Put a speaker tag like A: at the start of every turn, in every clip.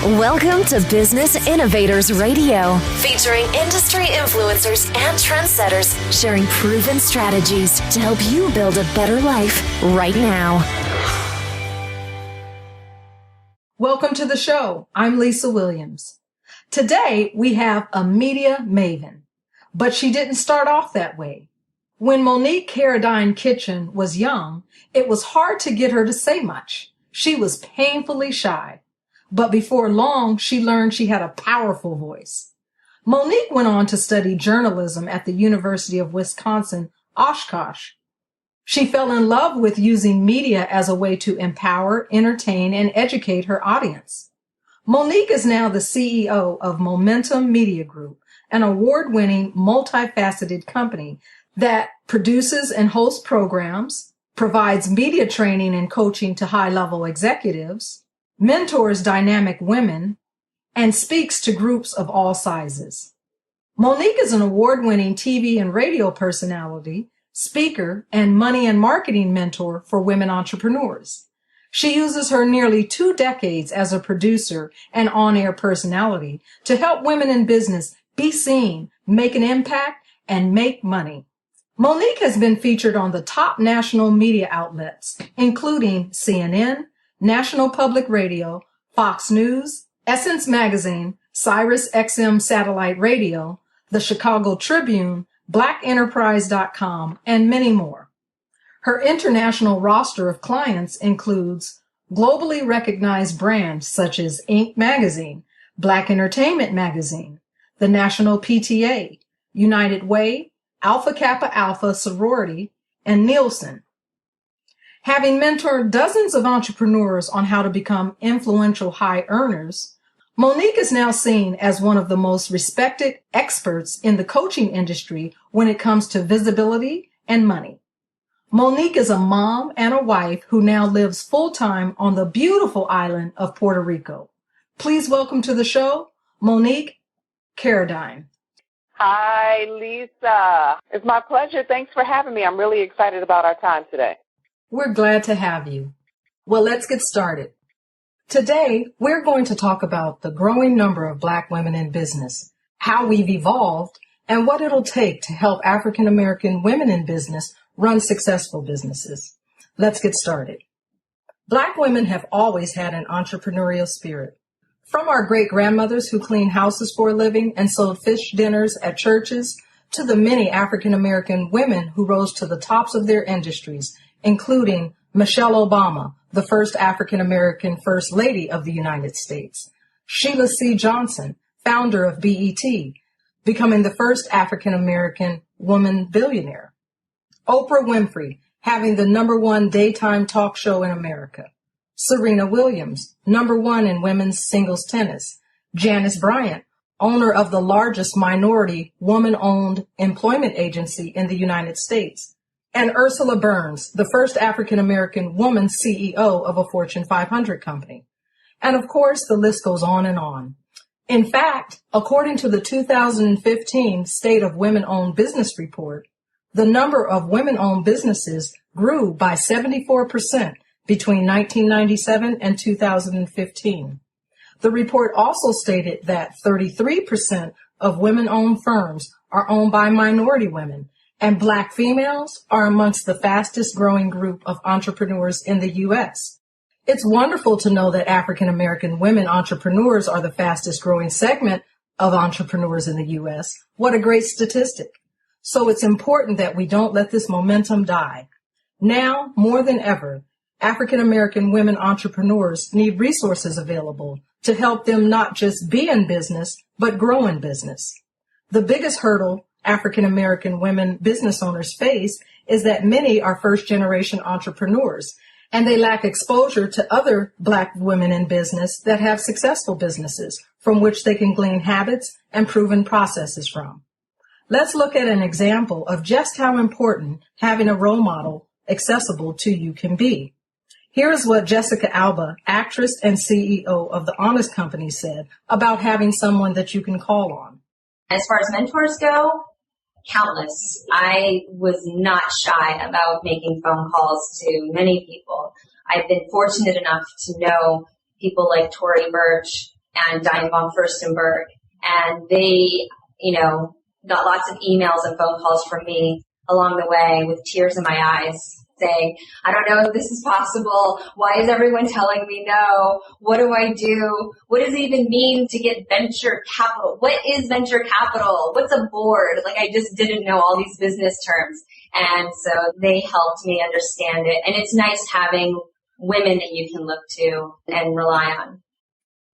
A: Welcome to Business Innovators Radio, featuring industry influencers and trendsetters sharing proven strategies to help you build a better life right now.
B: Welcome to the show. I'm Lisa Williams. Today, we have a media maven, but she didn't start off that way. When Monique Caradine Kitchen was young, it was hard to get her to say much. She was painfully shy. But before long, she learned she had a powerful voice. Monique went on to study journalism at the University of Wisconsin, Oshkosh. She fell in love with using media as a way to empower, entertain, and educate her audience. Monique is now the CEO of Momentum Media Group, an award-winning, multi-faceted company that produces and hosts programs, provides media training and coaching to high-level executives, mentors dynamic women, and speaks to groups of all sizes. Monique is an award-winning TV and radio personality, speaker, and money and marketing mentor for women entrepreneurs. She uses her nearly 2 decades as a producer and on-air personality to help women in business be seen, make an impact, and make money. Monique has been featured on the top national media outlets, including CNN, National Public Radio, Fox News, Essence Magazine, Sirius XM Satellite Radio, the Chicago Tribune, blackenterprise.com, and many more. Her international roster of clients includes globally recognized brands such as Inc. Magazine, Black Entertainment Magazine, the National PTA, United Way, Kappa Alpha Sorority, and Nielsen. Having mentored dozens of entrepreneurs on how to become influential high earners, Monique is now seen as one of the most respected experts in the coaching industry when it comes to visibility and money. Monique is a mom and a wife who now lives full-time on the beautiful island of Puerto Rico. Please welcome to the show, Monique Caradine.
C: Hi, Lisa. It's my pleasure. Thanks for having me. I'm really excited about our time today.
B: We're glad to have you. Well, let's get started. Today, we're going to talk about the growing number of Black women in business, how we've evolved, and what it'll take to help African American women in business run successful businesses. Let's get started. Black women have always had an entrepreneurial spirit. From our great-grandmothers who cleaned houses for a living and sold fish dinners at churches, to the many African American women who rose to the tops of their industries, including Michelle Obama, the first African American First Lady of the United States, Sheila C. Johnson, founder of BET, becoming the first African American woman billionaire, Oprah Winfrey, having the #1 daytime talk show in America, Serena Williams, #1 in women's singles tennis, Janice Bryant, owner of the largest minority woman-owned employment agency in the United States, and Ursula Burns, the first African-American woman CEO of a Fortune 500 company. And of course, the list goes on and on. In fact, according to the 2015 State of Women-Owned Business Report, the number of women-owned businesses grew by 74% between 1997 and 2015. The report also stated that 33% of women-owned firms are owned by minority women, and Black females are amongst the fastest growing group of entrepreneurs in the U.S. It's wonderful to know that African American women entrepreneurs are the fastest growing segment of entrepreneurs in the U.S. What a great statistic. So it's important that we don't let this momentum die. Now, more than ever, African American women entrepreneurs need resources available to help them not just be in business, but grow in business. The biggest hurdle African American women business owners face is that many are first-generation entrepreneurs, and they lack exposure to other Black women in business that have successful businesses from which they can glean habits and proven processes from. Let's look at an example of just how important having a role model accessible to you can be. Here is what Jessica Alba, actress and CEO of The Honest Company, said about having someone that you can call on.
D: As far as mentors go, countless. I was not shy about making phone calls to many people. I've been fortunate enough to know people like Tory Burch and Diane von Furstenberg. And they, got lots of emails and phone calls from me along the way with tears in my eyes saying, I don't know if this is possible. Why is everyone telling me no? What do I do? What does it even mean to get venture capital? What is venture capital? What's a board? Like, I just didn't know all these business terms. And so they helped me understand it. And it's nice having women that you can look to and rely on.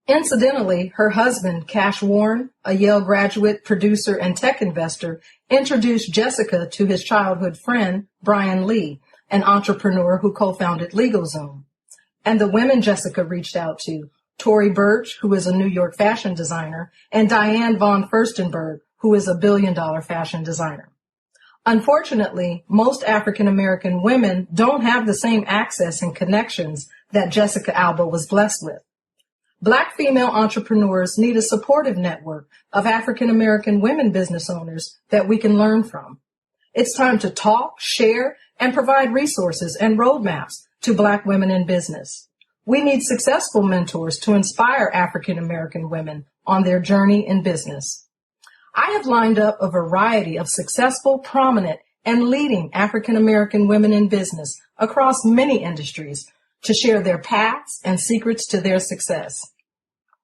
B: Incidentally, her husband, Cash Warren, a Yale graduate, producer, and tech investor, introduced Jessica to his childhood friend, Brian Lee, an entrepreneur who co-founded LegalZoom. And the women Jessica reached out to, Tory Burch, who is a New York fashion designer, and Diane von Furstenberg, who is a billion-dollar fashion designer. Unfortunately, most African-American women don't have the same access and connections that Jessica Alba was blessed with. Black female entrepreneurs need a supportive network of African-American women business owners that we can learn from. It's time to talk, share, and provide resources and roadmaps to Black women in business. We need successful mentors to inspire African-American women on their journey in business. I have lined up a variety of successful, prominent, and leading African-American women in business across many industries to share their paths and secrets to their success.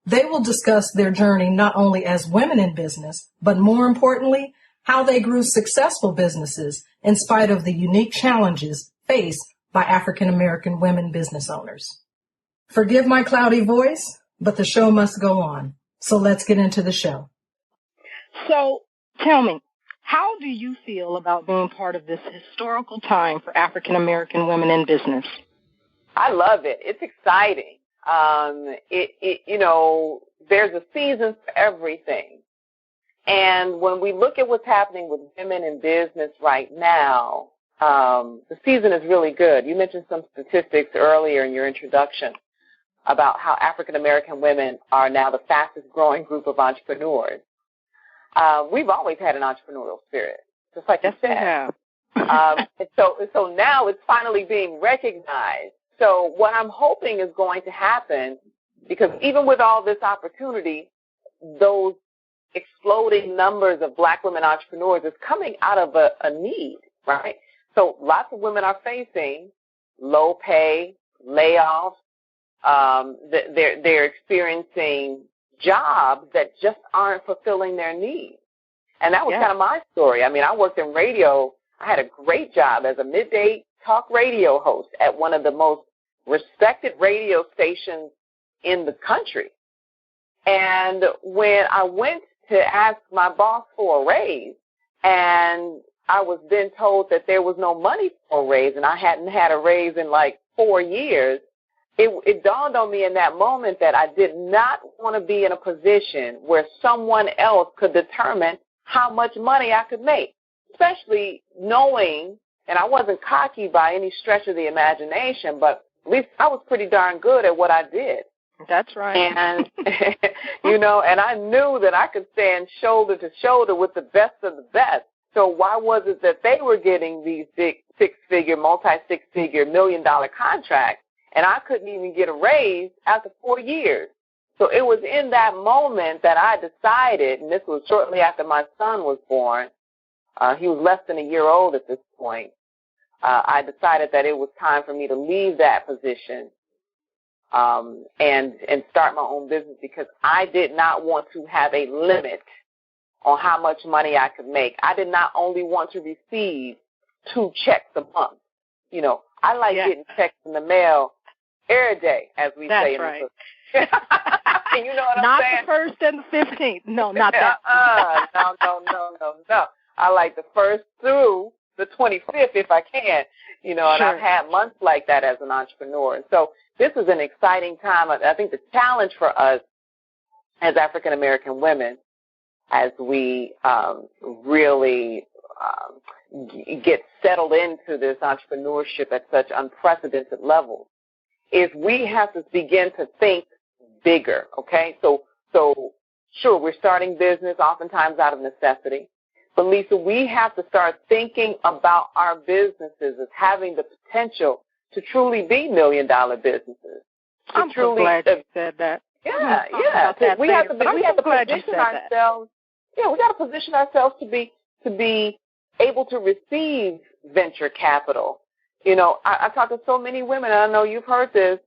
B: They will discuss their journey not only as women in business, but more importantly, how they grew successful businesses in spite of the unique challenges faced by African-American women business owners. Forgive my cloudy voice, but the show must go on. So let's get into the show.
E: So tell me, how do you feel about being part of this historical time for African-American women in business?
C: I love it. It's exciting. There's a season for everything. And when we look at what's happening with women in business right now, the season is really good. You mentioned some statistics earlier in your introduction about how African-American women are now the fastest growing group of entrepreneurs. We've always had an entrepreneurial spirit, just like you said. And so now it's finally being recognized. So what I'm hoping is going to happen, because even with all this opportunity, those exploding numbers of Black women entrepreneurs is coming out of a need, right? So lots of women are facing low pay, layoffs. They're experiencing jobs that just aren't fulfilling their needs. And that was kind of my story. I mean, I worked in radio. I had a great job as a midday talk radio host at one of the most respected radio stations in the country. And when I went to ask my boss for a raise, and I was then told that there was no money for a raise, and I hadn't had a raise in like 4 years, it dawned on me in that moment that I did not want to be in a position where someone else could determine how much money I could make, especially knowing, and I wasn't cocky by any stretch of the imagination, but at least I was pretty darn good at what I did.
E: That's right.
C: And, and I knew that I could stand shoulder to shoulder with the best of the best. So why was it that they were getting these big six-figure, multi-six-figure, million-dollar contracts, and I couldn't even get a raise after 4 years? So it was in that moment that I decided, and this was shortly after my son was born. He was less than a year old at this point. I decided that it was time for me to leave that position and start my own business, because I did not want to have a limit on how much money I could make. I did not only want to receive 2 checks a month. I like getting checks in the mail every day, as we say.
E: That's right.
C: You know what I'm saying?
E: Not the 1st and the 15th. No, not that.
C: No. I like the 1st through the 25th if I can, and I've had months like that as an entrepreneur. And so this is an exciting time. I think the challenge for us as African-American women, as we really get settled into this entrepreneurship at such unprecedented levels, is we have to begin to think bigger, okay? So sure, we're starting business oftentimes out of necessity. But, Lisa, we have to start thinking about our businesses as having the potential to truly be million-dollar businesses.
E: I'm so glad you said that.
C: Yeah.
E: about that
C: we
E: later.
C: We have to position ourselves. Yeah, we got to position ourselves to be able to receive venture capital. You know, I talk to so many women, and I know you've heard this.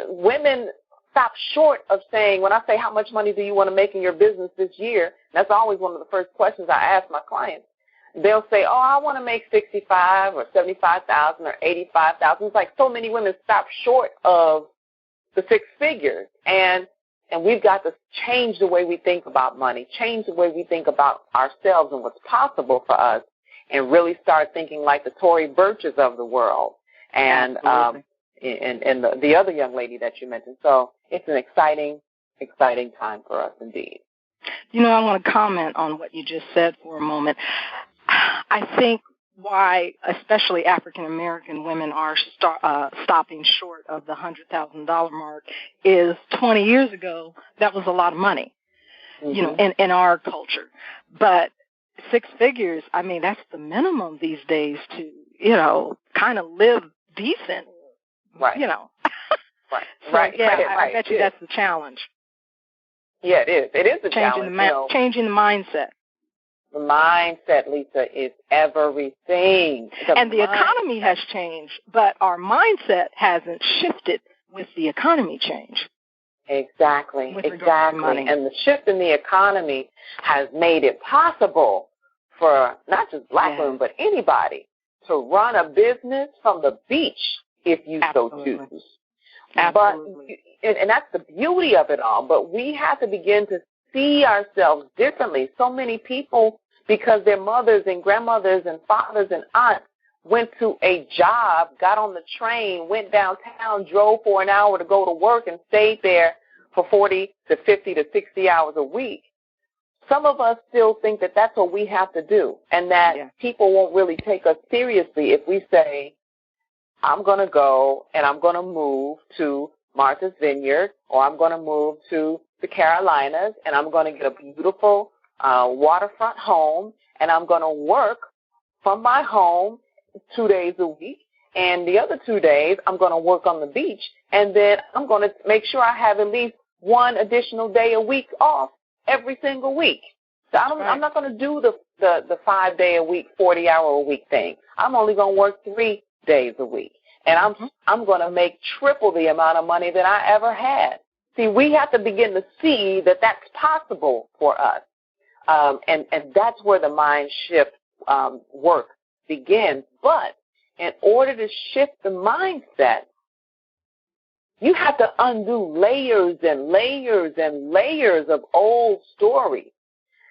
C: Women stop short of saying, when I say how much money do you want to make in your business this year, that's always one of the first questions I ask my clients. They'll say, oh, I want to make $65,000 or $75,000 or $85,000. It's like so many women stop short of the six figures. And we've got to change the way we think about money, change the way we think about ourselves and what's possible for us, and really start thinking like the Tory Burches of the world and the other young lady that you mentioned. So it's an exciting time for us indeed.
E: You know, I want to comment on what you just said for a moment. I think why especially African-American women are stopping short of the $100,000 mark is 20 years ago, that was a lot of money, you know, in our culture. But six figures, I mean, that's the minimum these days to, you know, kind of live decent,
C: right?
E: You know.
C: Right.
E: So,
C: right.
E: Yeah,
C: right.
E: I bet you that's the challenge.
C: Yeah, it is. It is a challenge.
E: Changing the mindset.
C: The mindset, Lisa, is everything.
E: And the economy has changed, but our mindset hasn't shifted with the economy change.
C: Exactly.
E: Money.
C: And the shift in the economy has made it possible for not just black women, but anybody to run a business from the beach if you so choose.
E: Absolutely.
C: But, and that's the beauty of it all, but we have to begin to see ourselves differently. So many people, because their mothers and grandmothers and fathers and aunts went to a job, got on the train, went downtown, drove for an hour to go to work, and stayed there for 40 to 50 to 60 hours a week. Some of us still think that that's what we have to do, and that people won't really take us seriously if we say, I'm going to go and I'm going to move to Martha's Vineyard, or I'm going to move to the Carolinas, and I'm going to get a beautiful waterfront home, and I'm going to work from my home 2 days a week, and the other 2 days I'm going to work on the beach, and then I'm going to make sure I have at least one additional day a week off every single week. So I'm not going to do the 5 day a week, 40 hour a week thing. I'm only going to work 3 days a week, and I'm going to make triple the amount of money that I ever had. See, we have to begin to see that that's possible for us, and that's where the mind shift work begins. But in order to shift the mindset, you have to undo layers and layers and layers of old stories.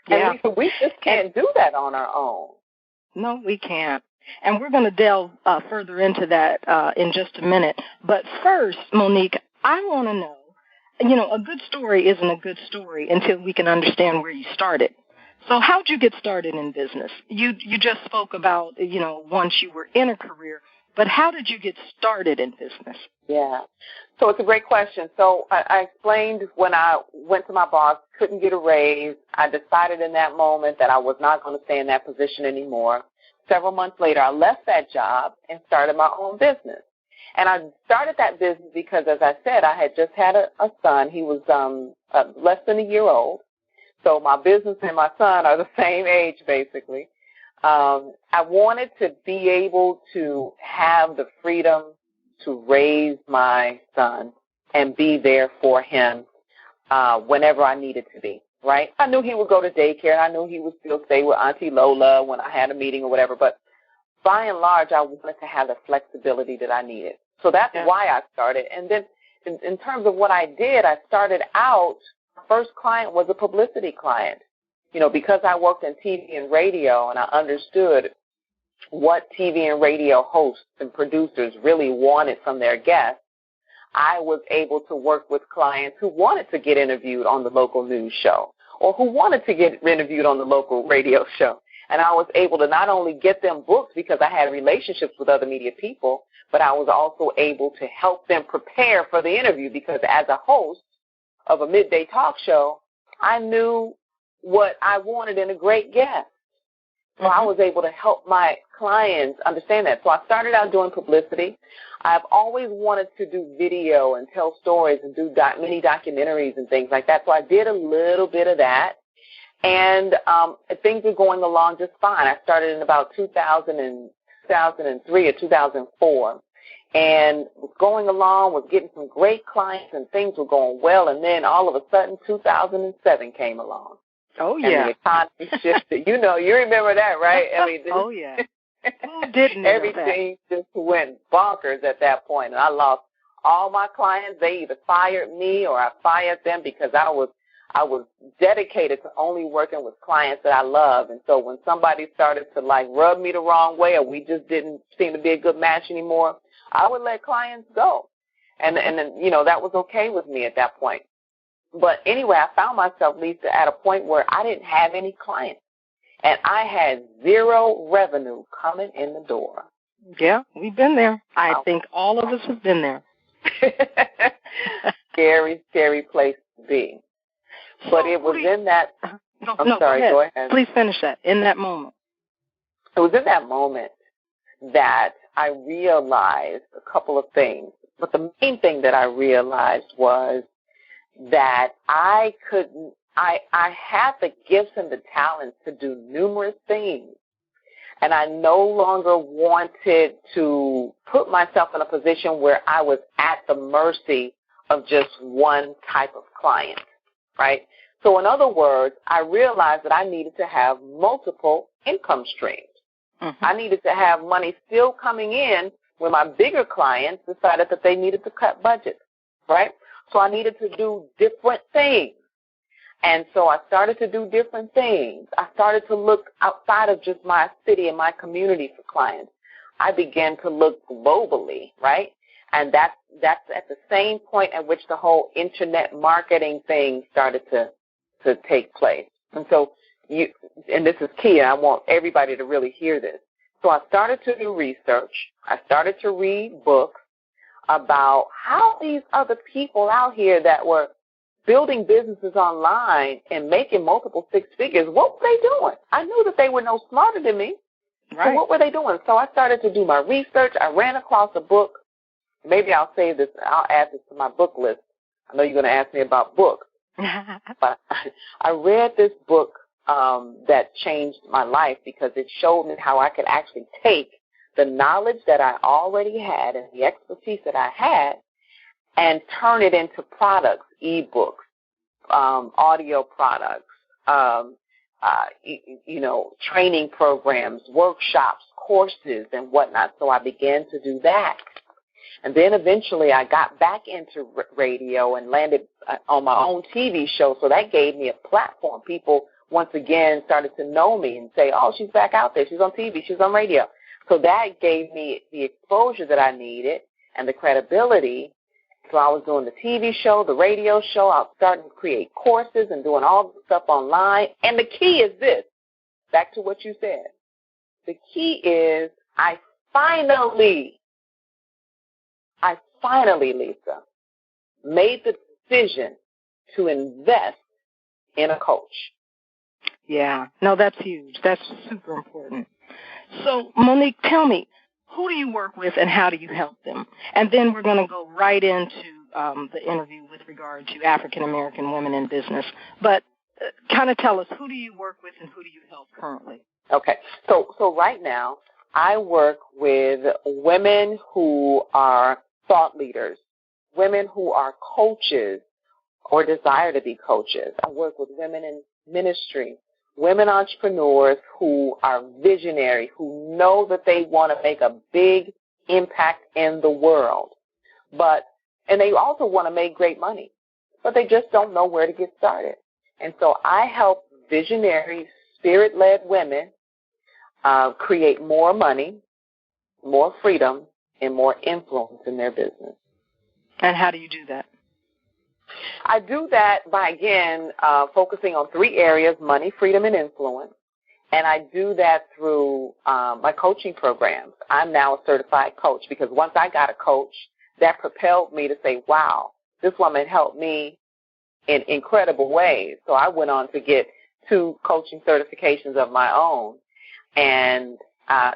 C: And we just can't do that on our own.
E: No, we can't. And we're going to delve further into that in just a minute. But first, Monique, I want to know, you know, a good story isn't a good story until we can understand where you started. So how'd you get started in business? You just spoke about, you know, once you were in a career, but how did you get started in business?
C: Yeah. So it's a great question. So I explained when I went to my boss, couldn't get a raise. I decided in that moment that I was not going to stay in that position anymore. Several months later, I left that job and started my own business. And I started that business because, as I said, I had just had a son. He was less than a year old. So my business and my son are the same age, basically. I wanted to be able to have the freedom to raise my son and be there for him whenever I needed to be, right? I knew he would go to daycare, and I knew he would still stay with Auntie Lola when I had a meeting or whatever, but by and large, I wanted to have the flexibility that I needed. So that's why I started. And then in terms of what I did, I started out, first client was a publicity client. You know, because I worked in TV and radio and I understood what TV and radio hosts and producers really wanted from their guests, I was able to work with clients who wanted to get interviewed on the local news show or who wanted to get interviewed on the local radio show. And I was able to not only get them booked because I had relationships with other media people, but I was also able to help them prepare for the interview because as a host of a midday talk show, I knew what I wanted in a great guest. So I was able to help my clients understand that. So I started out doing publicity. I've always wanted to do video and tell stories and do mini documentaries and things like that. So I did a little bit of that. And things were going along just fine. I started in about 2003 or 2004. And was going along, was getting some great clients, and things were going well. And then all of a sudden, 2007 came along.
E: Oh, yeah.
C: And the economy shifted. You remember that, right? I mean,
E: oh, yeah. Who didn't?
C: Everything just went bonkers at that point. And I lost all my clients. They either fired me or I fired them because I was dedicated to only working with clients that I love. And so when somebody started to, rub me the wrong way, or we just didn't seem to be a good match anymore, I would let clients go. And then, that was okay with me at that point. But anyway, I found myself, Lisa, at a point where I didn't have any clients. And I had zero revenue coming in the door.
E: Yeah, we've been there. I think all of us have been there.
C: Scary, scary place to be. But it was in that. Go ahead.
E: Please finish that. In that moment.
C: It was in that moment that I realized a couple of things. But the main thing that I realized was that I had the gifts and the talents to do numerous things. And I no longer wanted to put myself in a position where I was at the mercy of just one type of client, right? So in other words, I realized that I needed to have multiple income streams. Mm-hmm. I needed to have money still coming in when my bigger clients decided that they needed to cut budgets, right? So I needed to do different things. And so I started to do different things. I started to look outside of just my city and my community for clients. I began to look globally, right? And that's at the same point at which the whole internet marketing thing started to take place. And so and this is key, and I want everybody to really hear this. So I started to do research. I started to read books about how these other people out here that were building businesses online and making multiple six figures, what were they doing? I knew that they were no smarter than me. Right. So what were they doing? So I started to do my research. I ran across a book. Maybe I'll save this. I'll add this to my book list. I know you're going to ask me about books. But I read this book that changed my life because it showed me how I could actually take the knowledge that I already had and the expertise that I had and turn it into products, e-books, audio products, training programs, workshops, courses, and whatnot. So I began to do that. And then eventually I got back into radio and landed on my own TV show. So that gave me a platform. People once again started to know me and say, oh, she's back out there. She's on TV. She's on radio. So that gave me the exposure that I needed and the credibility. So I was doing the TV show, the radio show. I was starting to create courses and doing all the stuff online. And the key is this, back to what you said. The key is I finally, Lisa, made the decision to invest in a coach.
E: Yeah. No, that's huge. That's super important. So, Monique, tell me, who do you work with and how do you help them? And then we're going to go right into the interview with regard to African-American women in business. But kind of tell us, who do you work with and who do you help currently?
C: Okay. So right now, I work with women who are thought leaders, women who are coaches or desire to be coaches. I work with women in ministry, women entrepreneurs who are visionary, who know that they want to make a big impact in the world, and they also want to make great money, but they just don't know where to get started. And so I help visionary, spirit-led women create more money, more freedom, and more influence in their business.
E: And how do you do that?
C: I do that by, again, focusing on three areas, money, freedom, and influence. And I do that through my coaching programs. I'm now a certified coach because once I got a coach, that propelled me to say, wow, this woman helped me in incredible ways. So I went on to get 2 coaching certifications of my own. And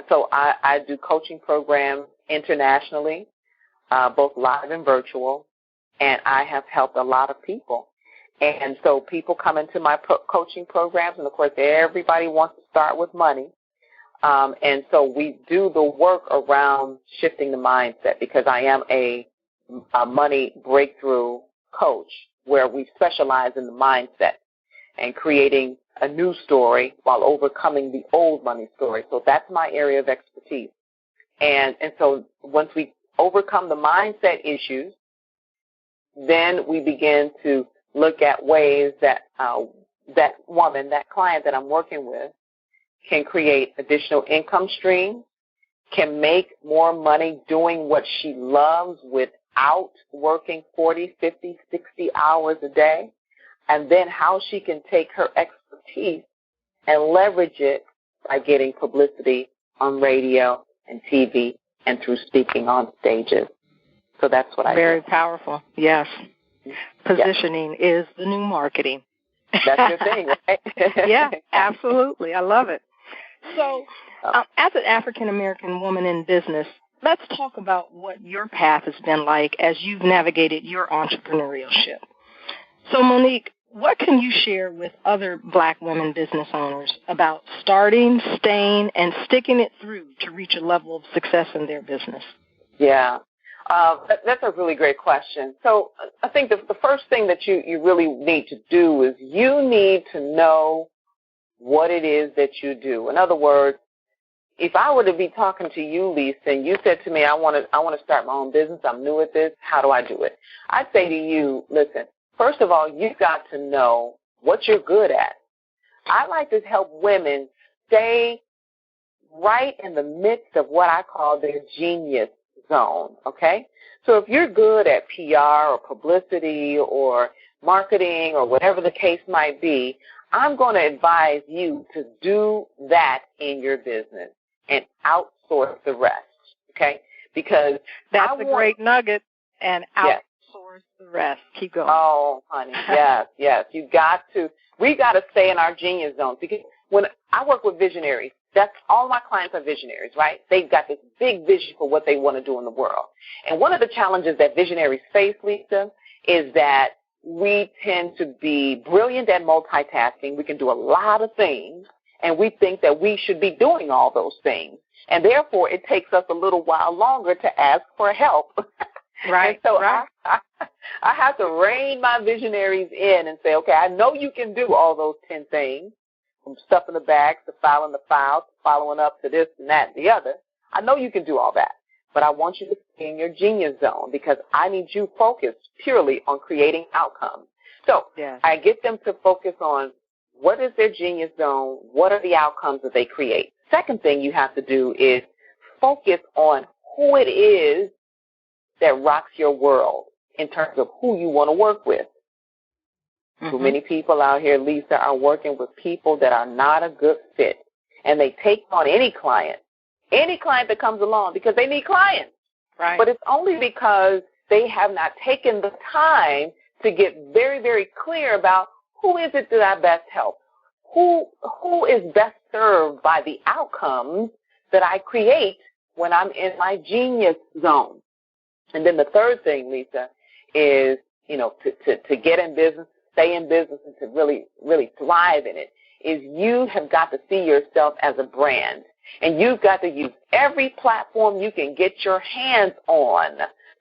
C: So I do coaching programs internationally, both live and virtual, and I have helped a lot of people. And so people come into my coaching programs, and, of course, everybody wants to start with money. And so we do the work around shifting the mindset, because I am a money breakthrough coach where we specialize in the mindset and creating a new story while overcoming the old money story. So that's my area of expertise. And so once we overcome the mindset issues, then we begin to look at ways that that woman, that client that I'm working with, can create additional income streams, can make more money doing what she loves without working 40, 50, 60 hours a day, and then how she can take her expertise and leverage it by getting publicity on radio and TV and through speaking on stages. So that's what I do.
E: Very powerful, yes. Positioning is the new marketing.
C: That's your thing, right?
E: Yeah, absolutely. I love it. So as an African-American woman in business, let's talk about what your path has been like as you've navigated your entrepreneurship. So, Monique, what can you share with other Black women business owners about starting, staying, and sticking it through to reach a level of success in their business?
C: Yeah. That's a really great question. So I think the first thing that you really need to do is you need to know what it is that you do. In other words, if I were to be talking to you, Lisa, and you said to me, I want to start my own business, I'm new at this, how do I do it? I'd say to you, listen, first of all, you've got to know what you're good at. I like to help women stay right in the midst of what I call their genius zone, okay? So if you're good at PR or publicity or marketing or whatever the case might be, I'm going to advise you to do that in your business and outsource the rest, okay? Because
E: that's a great nugget, and outsource the rest. Keep going.
C: Oh, honey, yes. We got to stay in our genius zone, because when I work with visionaries, that's all my clients are visionaries, right? They've got this big vision for what they want to do in the world. And one of the challenges that visionaries face, Lisa, is that we tend to be brilliant at multitasking. We can do a lot of things, and we think that we should be doing all those things. And therefore, it takes us a little while longer to ask for help.
E: Right.
C: And so
E: right.
C: I have to rein my visionaries in and say, okay, I know you can do all those 10 things, from stuffing the bags to filing the files, to following up to this and that and the other. I know you can do all that, but I want you to stay in your genius zone, because I need you focused purely on creating outcomes. So I get them to focus on what is their genius zone, what are the outcomes that they create. Second thing you have to do is focus on who it is that rocks your world in terms of who you want to work with. Too many people out here, Lisa, are working with people that are not a good fit. And they take on any client that comes along, because they need clients.
E: Right.
C: But it's only because they have not taken the time to get very, very clear about who is it that I best help? Who is best served by the outcomes that I create when I'm in my genius zone? And then the third thing, Lisa, is, to get in business, stay in business, and to really, really thrive in it, is you have got to see yourself as a brand. And you've got to use every platform you can get your hands on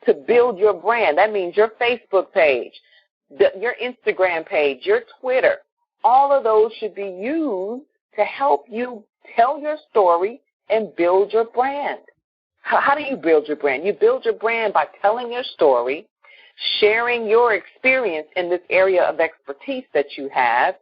C: to build your brand. That means your Facebook page, your Instagram page, your Twitter. All of those should be used to help you tell your story and build your brand. How do you build your brand? You build your brand by telling your story, sharing your experience in this area of expertise that you have,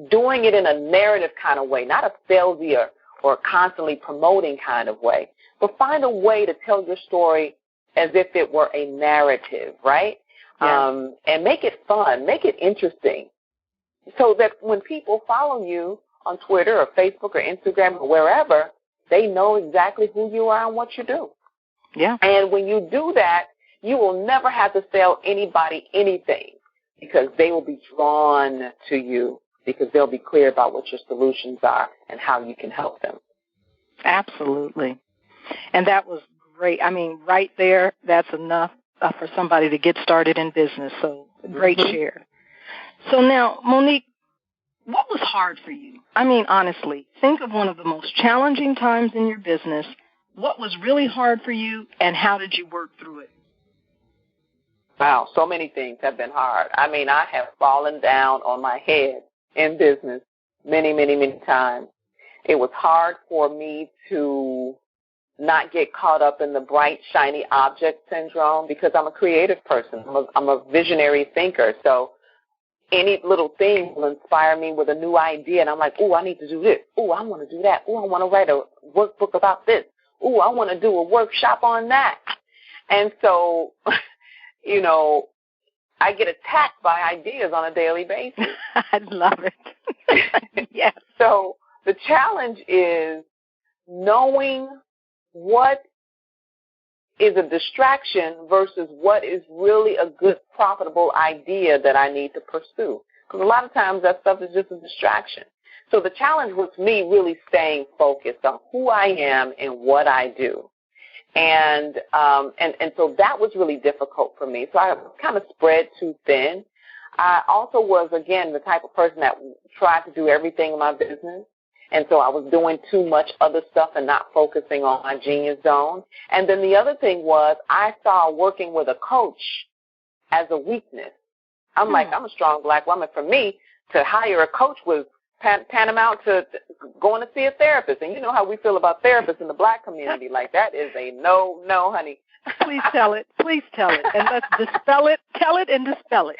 C: doing it in a narrative kind of way, not a salesy or constantly promoting kind of way, but find a way to tell your story as if it were a narrative, right? Yeah. And make it fun, make it interesting, so that when people follow you on Twitter or Facebook or Instagram or wherever, they know exactly who you are and what you do.
E: Yeah.
C: And when you do that, you will never have to sell anybody anything, because they will be drawn to you, because they'll be clear about what your solutions are and how you can help them.
E: Absolutely. And that was great. I mean, right there, that's enough for somebody to get started in business. So great share. So now, Monique, what was hard for you? I mean, honestly, think of one of the most challenging times in your business. What was really hard for you, and how did you work through it?
C: Wow, so many things have been hard. I mean, I have fallen down on my head in business many, many, many times. It was hard for me to not get caught up in the bright, shiny object syndrome because I'm a creative person. I'm a visionary thinker. So any little thing will inspire me with a new idea, and I'm like, ooh, I need to do this. Ooh, I want to do that. Ooh, I want to write a workbook about this. Ooh, I want to do a workshop on that. And so, you know, I get attacked by ideas on a daily basis.
E: I love it. Yes.
C: So the challenge is knowing what is a distraction versus what is really a good, profitable idea that I need to pursue. Because a lot of times that stuff is just a distraction. So the challenge was me really staying focused on who I am and what I do. And so that was really difficult for me. So I kind of spread too thin. I also was, again, the type of person that tried to do everything in my business. And so I was doing too much other stuff and not focusing on my genius zone. And then the other thing was I saw working with a coach as a weakness. I'm like, I'm a strong black woman. For me, to hire a coach was tantamount to going to see a therapist. And you know how we feel about therapists in the black community. Like, that is a no, honey.
E: Please tell it. Please tell it. And let's dispel it. Tell it and dispel it.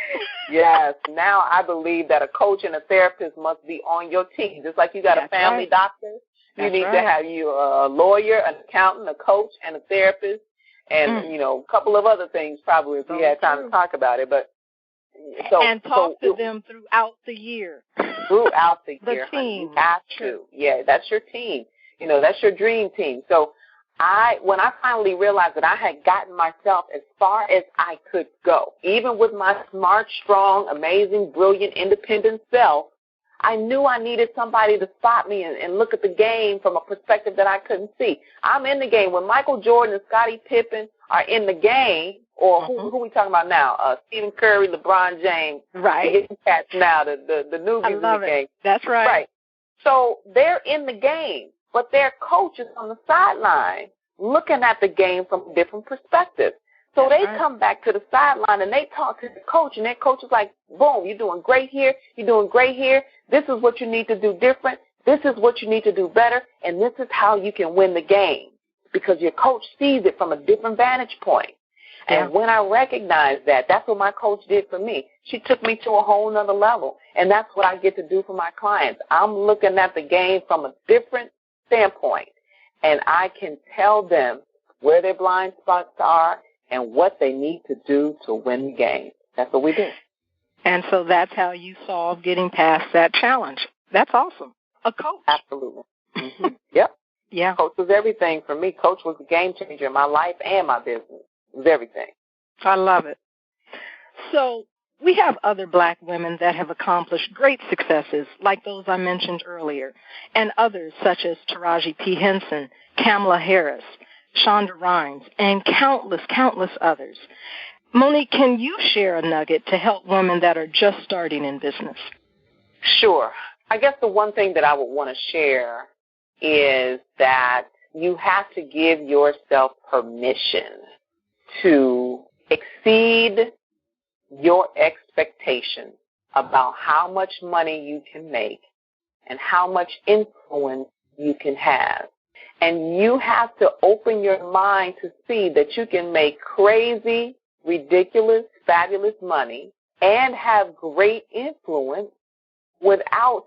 C: Yes. Now I believe that a coach and a therapist must be on your team. Just like you got a family doctor, you need to have you a lawyer, an accountant, a coach, and a therapist, and, you know, a couple of other things probably if we had time to talk about it. But
E: and talk to them throughout the year.
C: Throughout the year.
E: The team.
C: You have to. Yeah, that's your team. You know, that's your dream team. So when I finally realized that I had gotten myself as far as I could go, even with my smart, strong, amazing, brilliant, independent self, I knew I needed somebody to spot me and look at the game from a perspective that I couldn't see. I'm in the game. When Michael Jordan and Scottie Pippen are in the game, or who are we talking about now? Stephen Curry, LeBron James.
E: Right.
C: The cats now, the newbies in the game.
E: That's right.
C: Right. So they're in the game, but their coach is on the sideline looking at the game from a different perspective. So they come back to the sideline and they talk to the coach, and their coach is like, boom, you're doing great here. You're doing great here. This is what you need to do different. This is what you need to do better, and this is how you can win the game, because your coach sees it from a different vantage point. And when I recognized that, that's what my coach did for me. She took me to a whole nother level, and that's what I get to do for my clients. I'm looking at the game from a different standpoint, and I can tell them where their blind spots are and what they need to do to win the game. That's what we do.
E: And so that's how you solve getting past that challenge. That's awesome. A coach.
C: Absolutely. Mm-hmm. Yep.
E: Yeah.
C: Coach was everything for me. Coach was a game changer in my life and my business. It was everything.
E: I love it. So we have other black women that have accomplished great successes, like those I mentioned earlier, and others such as Taraji P. Henson, Kamala Harris, Shonda Rhimes, and countless others. Monique, can you share a nugget to help women that are just starting in business?
C: Sure. I guess the one thing that I would want to share is that you have to give yourself permission to exceed your expectations about how much money you can make and how much influence you can have. And you have to open your mind to see that you can make crazy, ridiculous, fabulous money and have great influence without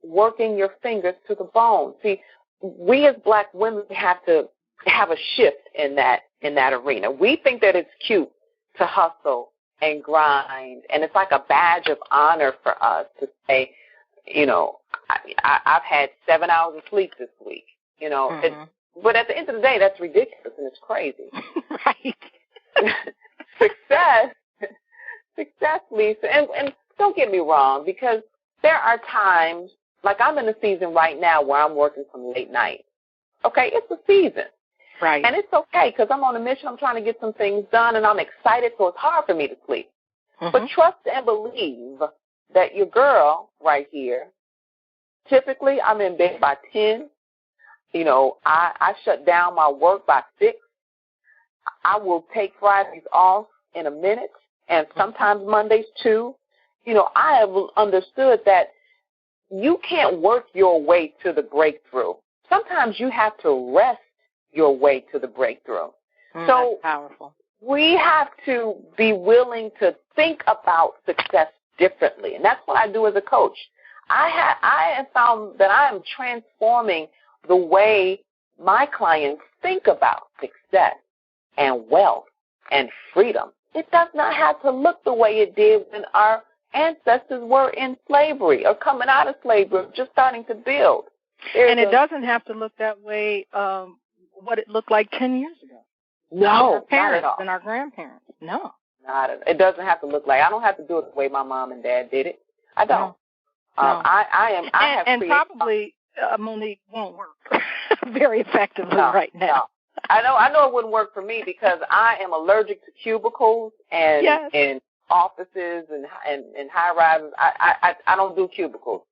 C: working your fingers to the bone. See, we as black women have to have a shift in that arena. We think that it's cute to hustle and grind, and it's like a badge of honor for us to say, you know, I've had 7 hours of sleep this week. You know, but at the end of the day, that's ridiculous and it's crazy.
E: Right.
C: Success, Lisa, and don't get me wrong, because there are times, like I'm in a season right now where I'm working some late nights. Okay, it's a season.
E: Right.
C: And it's okay because I'm on a mission. I'm trying to get some things done, and I'm excited, so it's hard for me to sleep. But trust and believe that your girl right here, typically I'm in bed by 10. You know, I shut down my work by 6. I will take Fridays off in a minute, and sometimes Mondays too. You know, I have understood that you can't work your way to the breakthrough. Sometimes you have to rest your way to the breakthrough. So
E: that's powerful.
C: We have to be willing to think about success differently, and that's what I do as a coach. I have found that I am transforming the way my clients think about success and wealth and freedom. It does not have to look the way it did when our ancestors were in slavery or coming out of slavery, just starting to build.
E: And it doesn't have to look that way, what it looked like 10 years ago.
C: No,
E: our parents
C: not at all.
E: And our grandparents. No.
C: It doesn't have to look like. I don't have to do it the way my mom and dad did it. I don't.
E: No.
C: And
E: probably Monique won't work very effectively right now.
C: No. I know it wouldn't work for me because I am allergic to cubicles and offices and high rises. I don't do cubicles.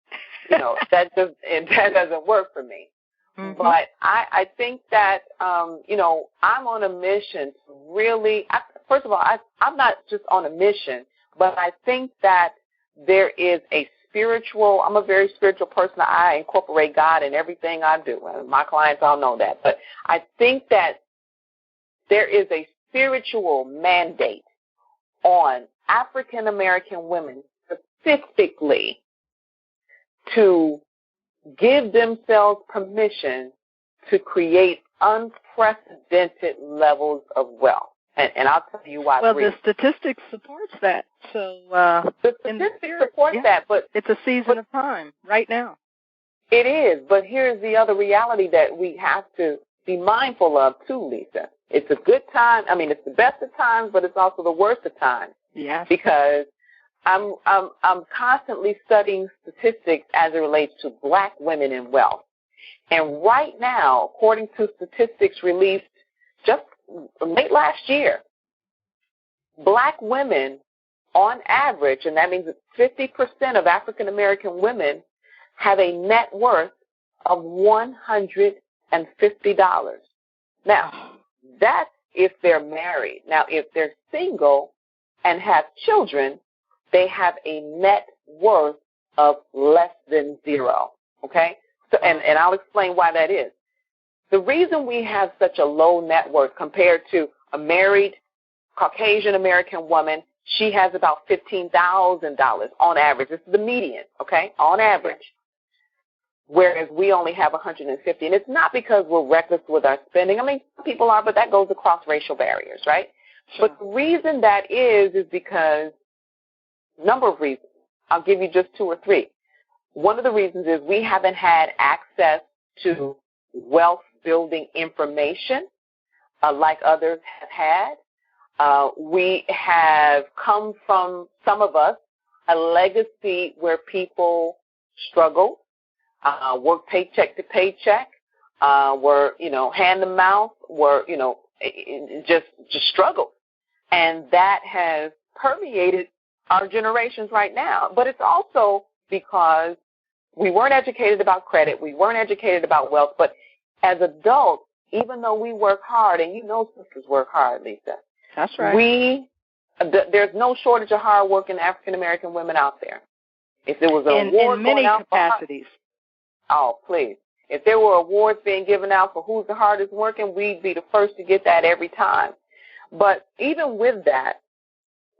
C: You know, that doesn't work for me. But I think that you know, I'm on a mission to really. First of all, I'm not just on a mission, but I think that there is a spiritual. I'm a very spiritual person. I incorporate God in everything I do. My clients all know that. But I think that there is a spiritual mandate on African American women specifically to give themselves permission to create unprecedented levels of wealth. And I'll tell you why.
E: Well, the statistics supports that. So
C: the statistics support that, but
E: it's a season of time right now.
C: It is, but here's the other reality that we have to be mindful of too, Lisa. It's a good time. I mean, it's the best of times, but it's also the worst of times.
E: Yes.
C: Because I'm constantly studying statistics as it relates to black women in wealth. And right now, according to statistics released just late last year, black women on average, and that means that 50% of African American women have a net worth of $150. Now, that's if they're married. Now, if they're single and have children, they have a net worth of less than zero, okay? So, and I'll explain why that is. The reason we have such a low net worth compared to a married Caucasian American woman, she has about $15,000 on average. This is the median, okay, on average, whereas we only have $150. And it's not because we're reckless with our spending. I mean, some people are, but that goes across racial barriers, right? Sure. But the reason that is because number of reasons. I'll give you just 2 or 3. One of the reasons is we haven't had access to wealth-building information like others have had. We have come from, some of us, a legacy where people struggled, worked paycheck to paycheck, were, hand to mouth, were, just struggled. And that has permeated our generations right now. But it's also because we weren't educated about credit, we weren't educated about wealth, but as adults, even though we work hard, and sisters work hard, Lisa.
E: That's right.
C: There's no shortage of hard-working African-American women out there. If there was an award
E: in many
C: going out
E: capacities.
C: Oh, please. If there were awards being given out for who's the hardest working, we'd be the first to get that every time. But even with that,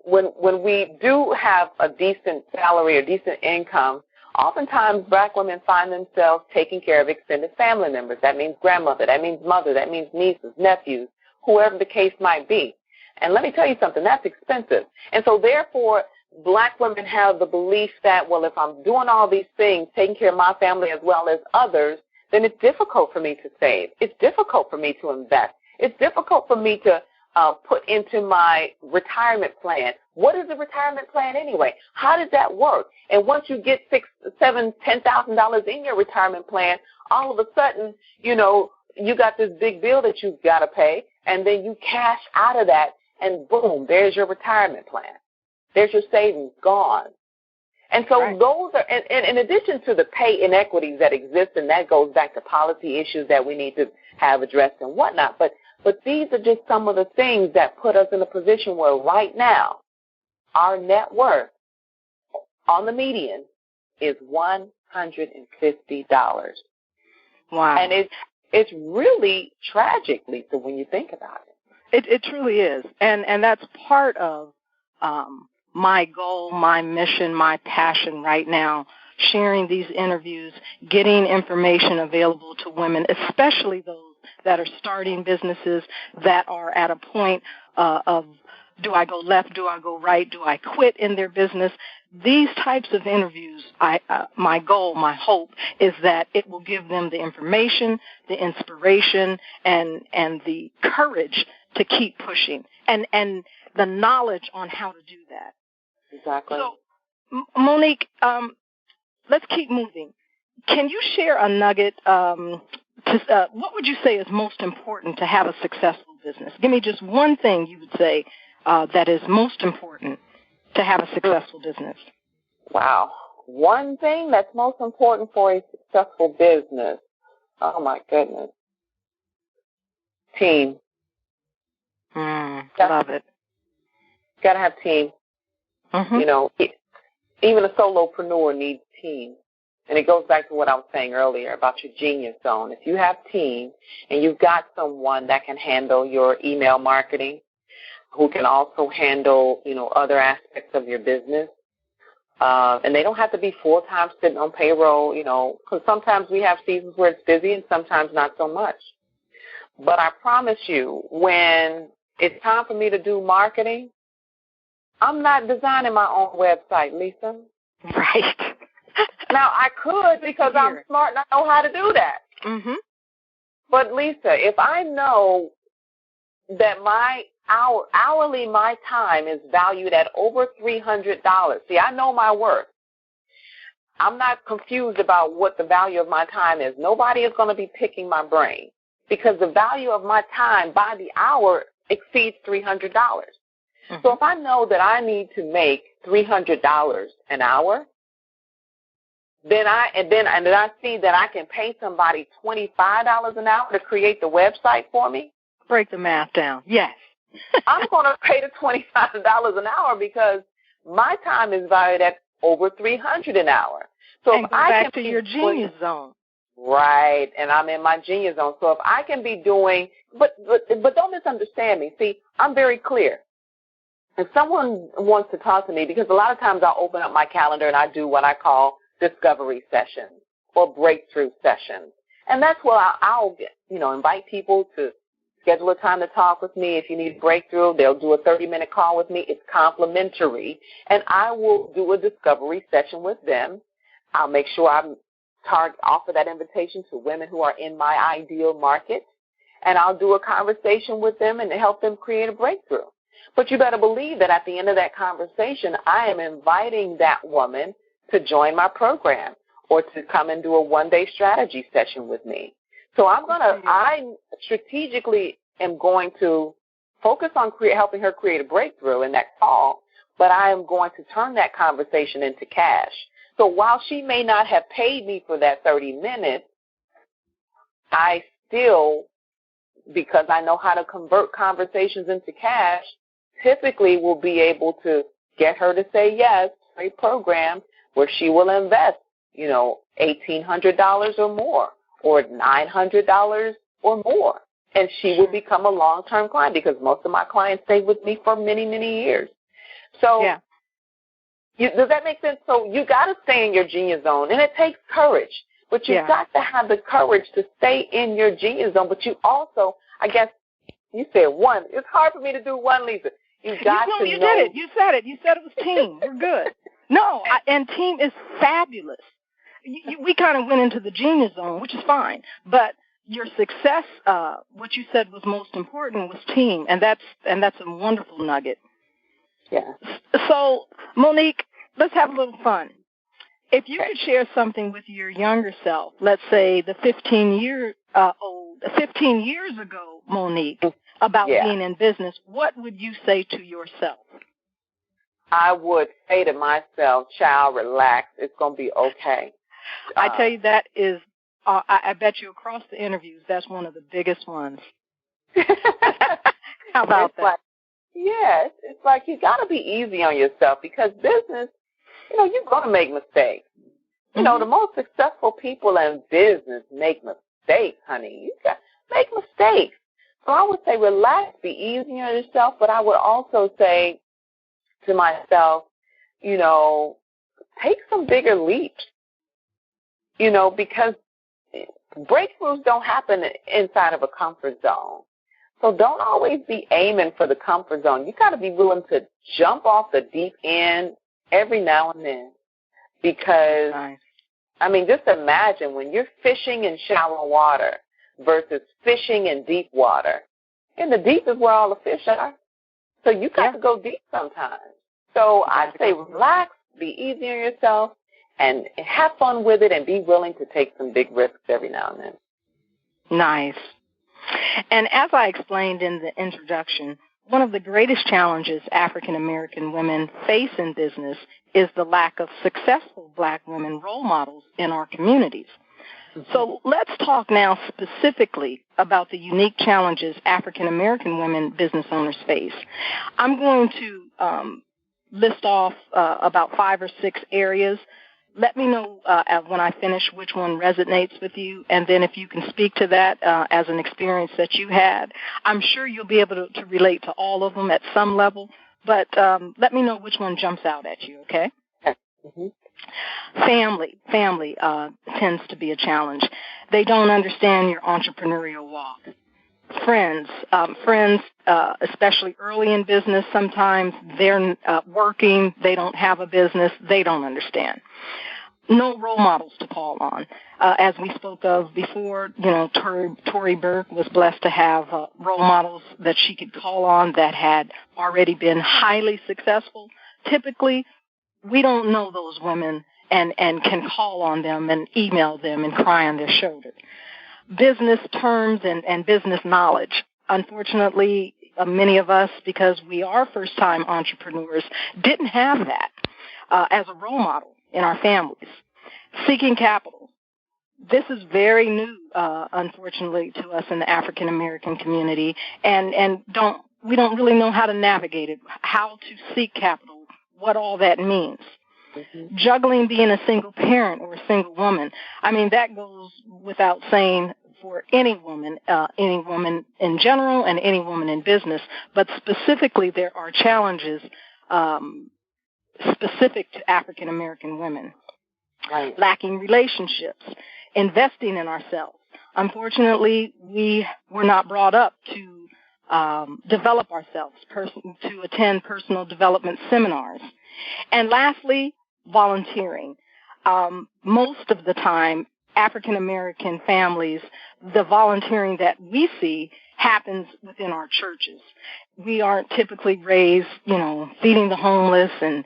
C: when we do have a decent salary or decent income, oftentimes black women find themselves taking care of extended family members. That means grandmother, that means mother, that means nieces, nephews, whoever the case might be. And let me tell you something, that's expensive. And so therefore, black women have the belief that, well, if I'm doing all these things, taking care of my family as well as others, then it's difficult for me to save. It's difficult for me to invest. It's difficult for me to put into my retirement plan. What is a retirement plan anyway? How does that work? And once you get $6,000, $7,000, $10,000 in your retirement plan, all of a sudden, you got this big bill that you've got to pay, and then you cash out of that, and boom, there's your retirement plan. There's your savings gone. And so those are, and in addition to the pay inequities that exist, and that goes back to policy issues that we need to have addressed and whatnot, but these are just some of the things that put us in a position where right now our net worth on the median is $150.
E: Wow.
C: And it's really tragic, Lisa, when you think about it.
E: It truly is. And that's part of my goal, my mission, my passion right now, sharing these interviews, getting information available to women, especially those that are starting businesses, that are at a point of, do I go left, do I go right, do I quit in their business? These types of interviews, my goal, my hope, is that it will give them the information, the inspiration, and the courage to keep pushing, and the knowledge on how to do that.
C: Exactly.
E: So, Monique, let's keep moving. Can you share a nugget? What would you say is most important to have a successful business? Give me just one thing you would say that is most important to have a successful business. Wow.
C: One thing that's most important for a successful business. Oh, my goodness. Team.
E: Love it.
C: Got to have team.
E: Mm-hmm.
C: You know, even a solopreneur needs team. And it goes back to what I was saying earlier about your genius zone. If you have team and you've got someone that can handle your email marketing, who can also handle, other aspects of your business, and they don't have to be full-time sitting on payroll, because sometimes we have seasons where it's busy and sometimes not so much. But I promise you, when it's time for me to do marketing, I'm not designing my own website, Lisa.
E: Right.
C: Now, I could because I'm smart and I know how to do that.
E: Mm-hmm.
C: But, Lisa, if I know that my hourly my time is valued at over $300, see, I know my worth. I'm not confused about what the value of my time is. Nobody is going to be picking my brain because the value of my time by the hour exceeds $300. Mm-hmm. So if I know that I need to make $300 an hour, then I see that I can pay somebody $25 an hour to create the website for me.
E: Break the math down. Yes.
C: I'm going to pay the $25 an hour because my time is valued at over $300 an hour. So
E: and
C: if
E: go
C: I
E: back
C: can
E: to your genius zone.
C: Right, and I'm in my genius zone. So if I can be doing, but don't misunderstand me. See, I'm very clear. If someone wants to talk to me, because a lot of times I'll open up my calendar and I do what I call discovery sessions or breakthrough sessions. And that's where I'll invite people to schedule a time to talk with me. If you need a breakthrough, they'll do a 30-minute call with me. It's complimentary. And I will do a discovery session with them. I'll make sure I offer that invitation to women who are in my ideal market. And I'll do a conversation with them and help them create a breakthrough. But you better believe that at the end of that conversation, I am inviting that woman to join my program or to come and do a one-day strategy session with me. So I strategically am going to focus on helping her create a breakthrough in that call, but I am going to turn that conversation into cash. So while she may not have paid me for that 30 minutes, I still, because I know how to convert conversations into cash, typically will be able to get her to say yes to a program where she will invest, $1,800 or more, or $900 or more, and she will become a long-term client because most of my clients stay with me for many, many years. So does that make sense? So you got to stay in your genius zone, and it takes courage, but you've got to have the courage to stay in your genius zone, but you also, I guess you said one. It's hard for me to do one, Lisa. You did it.
E: You said it. You said it was team. We're good. No, and team is fabulous. We kind of went into the genius zone, which is fine. But your success, what you said was most important was team, and that's a wonderful nugget.
C: Yeah.
E: So, Monique, let's have a little fun. If you could share something with your younger self, let's say the 15-year-old 15 years ago, Monique, about being in business, what would you say to yourself?
C: I would say to myself, child, relax. It's going to be okay.
E: I tell you, that is, I bet you across the interviews, that's one of the biggest ones. How about that?
C: It's like you got to be easy on yourself because business, you're going to make mistakes. The most successful people in business make mistakes, honey. You got to make mistakes. So I would say relax, be easy on yourself, but I would also say to myself, take some bigger leaps, because breakthroughs don't happen inside of a comfort zone. So don't always be aiming for the comfort zone. You got to be willing to jump off the deep end every now and then because, just imagine when you're fishing in shallow water versus fishing in deep water. And the deep is where all the fish are. So you got to go deep sometimes. So I'd say relax, be easy on yourself, and have fun with it and be willing to take some big risks every now and then.
E: Nice. And as I explained in the introduction, one of the greatest challenges African American women face in business is the lack of successful black women role models in our communities. So let's talk now specifically about the unique challenges African American women business owners face. I'm going to list off about 5 or 6 areas. Let me know when I finish which one resonates with you, and then if you can speak to that as an experience that you had. I'm sure you'll be able to relate to all of them at some level, but let me know which one jumps out at you, okay?
C: Mm-hmm.
E: Family tends to be a challenge. They don't understand your entrepreneurial walk. Friends, especially early in business, sometimes they're working, they don't have a business, they don't understand. No role models to call on. As we spoke of before, Tory Burke was blessed to have role models that she could call on that had already been highly successful. Typically, we don't know those women and can call on them and email them and cry on their shoulder. Business terms and business knowledge. Unfortunately, many of us, because we are first-time entrepreneurs, didn't have that as a role model in our families. Seeking capital. This is very new, unfortunately, to us in the African American community, and we don't really know how to navigate it, how to seek capital, what all that means. Mm-hmm. Juggling being a single parent or a single woman. That goes without saying for any woman in general and any woman in business, but specifically there are challenges specific to African American women.
C: Right. Lacking
E: relationships, investing in ourselves. Unfortunately, we were not brought up to develop ourselves, to attend personal development seminars. And lastly, volunteering. Most of the time, African American families, the volunteering that we see happens within our churches. We aren't typically raised, feeding the homeless and,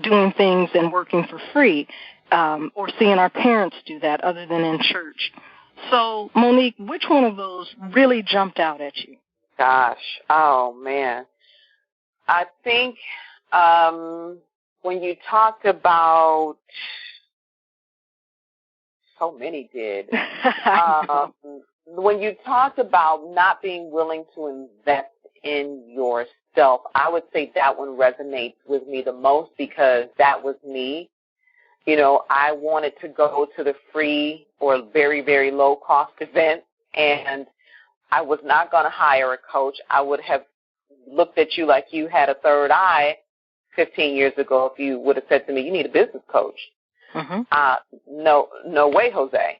E: doing things and working for free, or seeing our parents do that other than in church. So, Monique, which one of those really jumped out at you?
C: Gosh, oh, man. I think when you talked about, so many did, when you talked about not being willing to invest in yourself, I would say that one resonates with me the most because that was me. I wanted to go to the free or very, very low-cost events, and I was not going to hire a coach. I would have looked at you like you had a third eye 15 years ago if you would have said to me, you need a business coach. Mm-hmm. No way, Jose.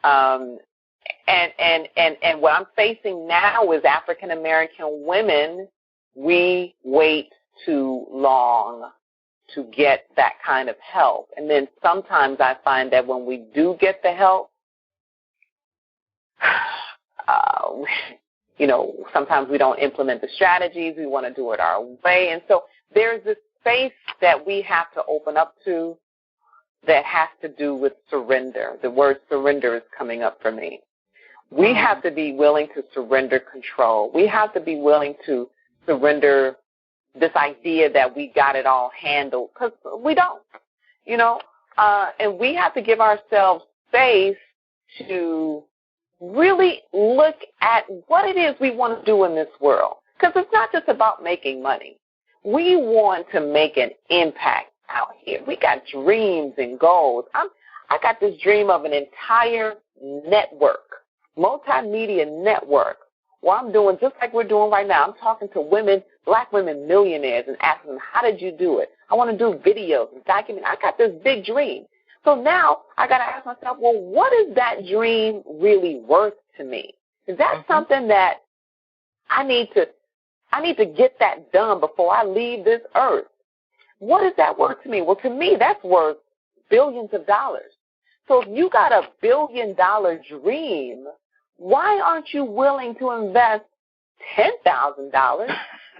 C: And what I'm facing now is African American women, we wait too long to get that kind of help. And then sometimes I find that when we do get the help, sometimes we don't implement the strategies. We want to do it our way. And so there's this space that we have to open up to that has to do with surrender. The word surrender is coming up for me. We have to be willing to surrender control. We have to be willing to surrender this idea that we got it all handled, because we don't, you know. And we have to give ourselves space to really look at what it is we want to do in this world, because it's not just about making money. We want to make an impact out here. We got dreams and goals. I got this dream of an entire network, multimedia network, where I'm doing just like we're doing right now. I'm talking to women, black women millionaires, and asking them, how did you do it? I want to do videos and document. I got this big dream. So now I got to ask myself, well, what is that dream really worth to me? Is that something that I need to get that done before I leave this earth? What is that worth to me? Well, to me, that's worth billions of dollars. So if you got $1 billion dream, why aren't you willing to invest $10,000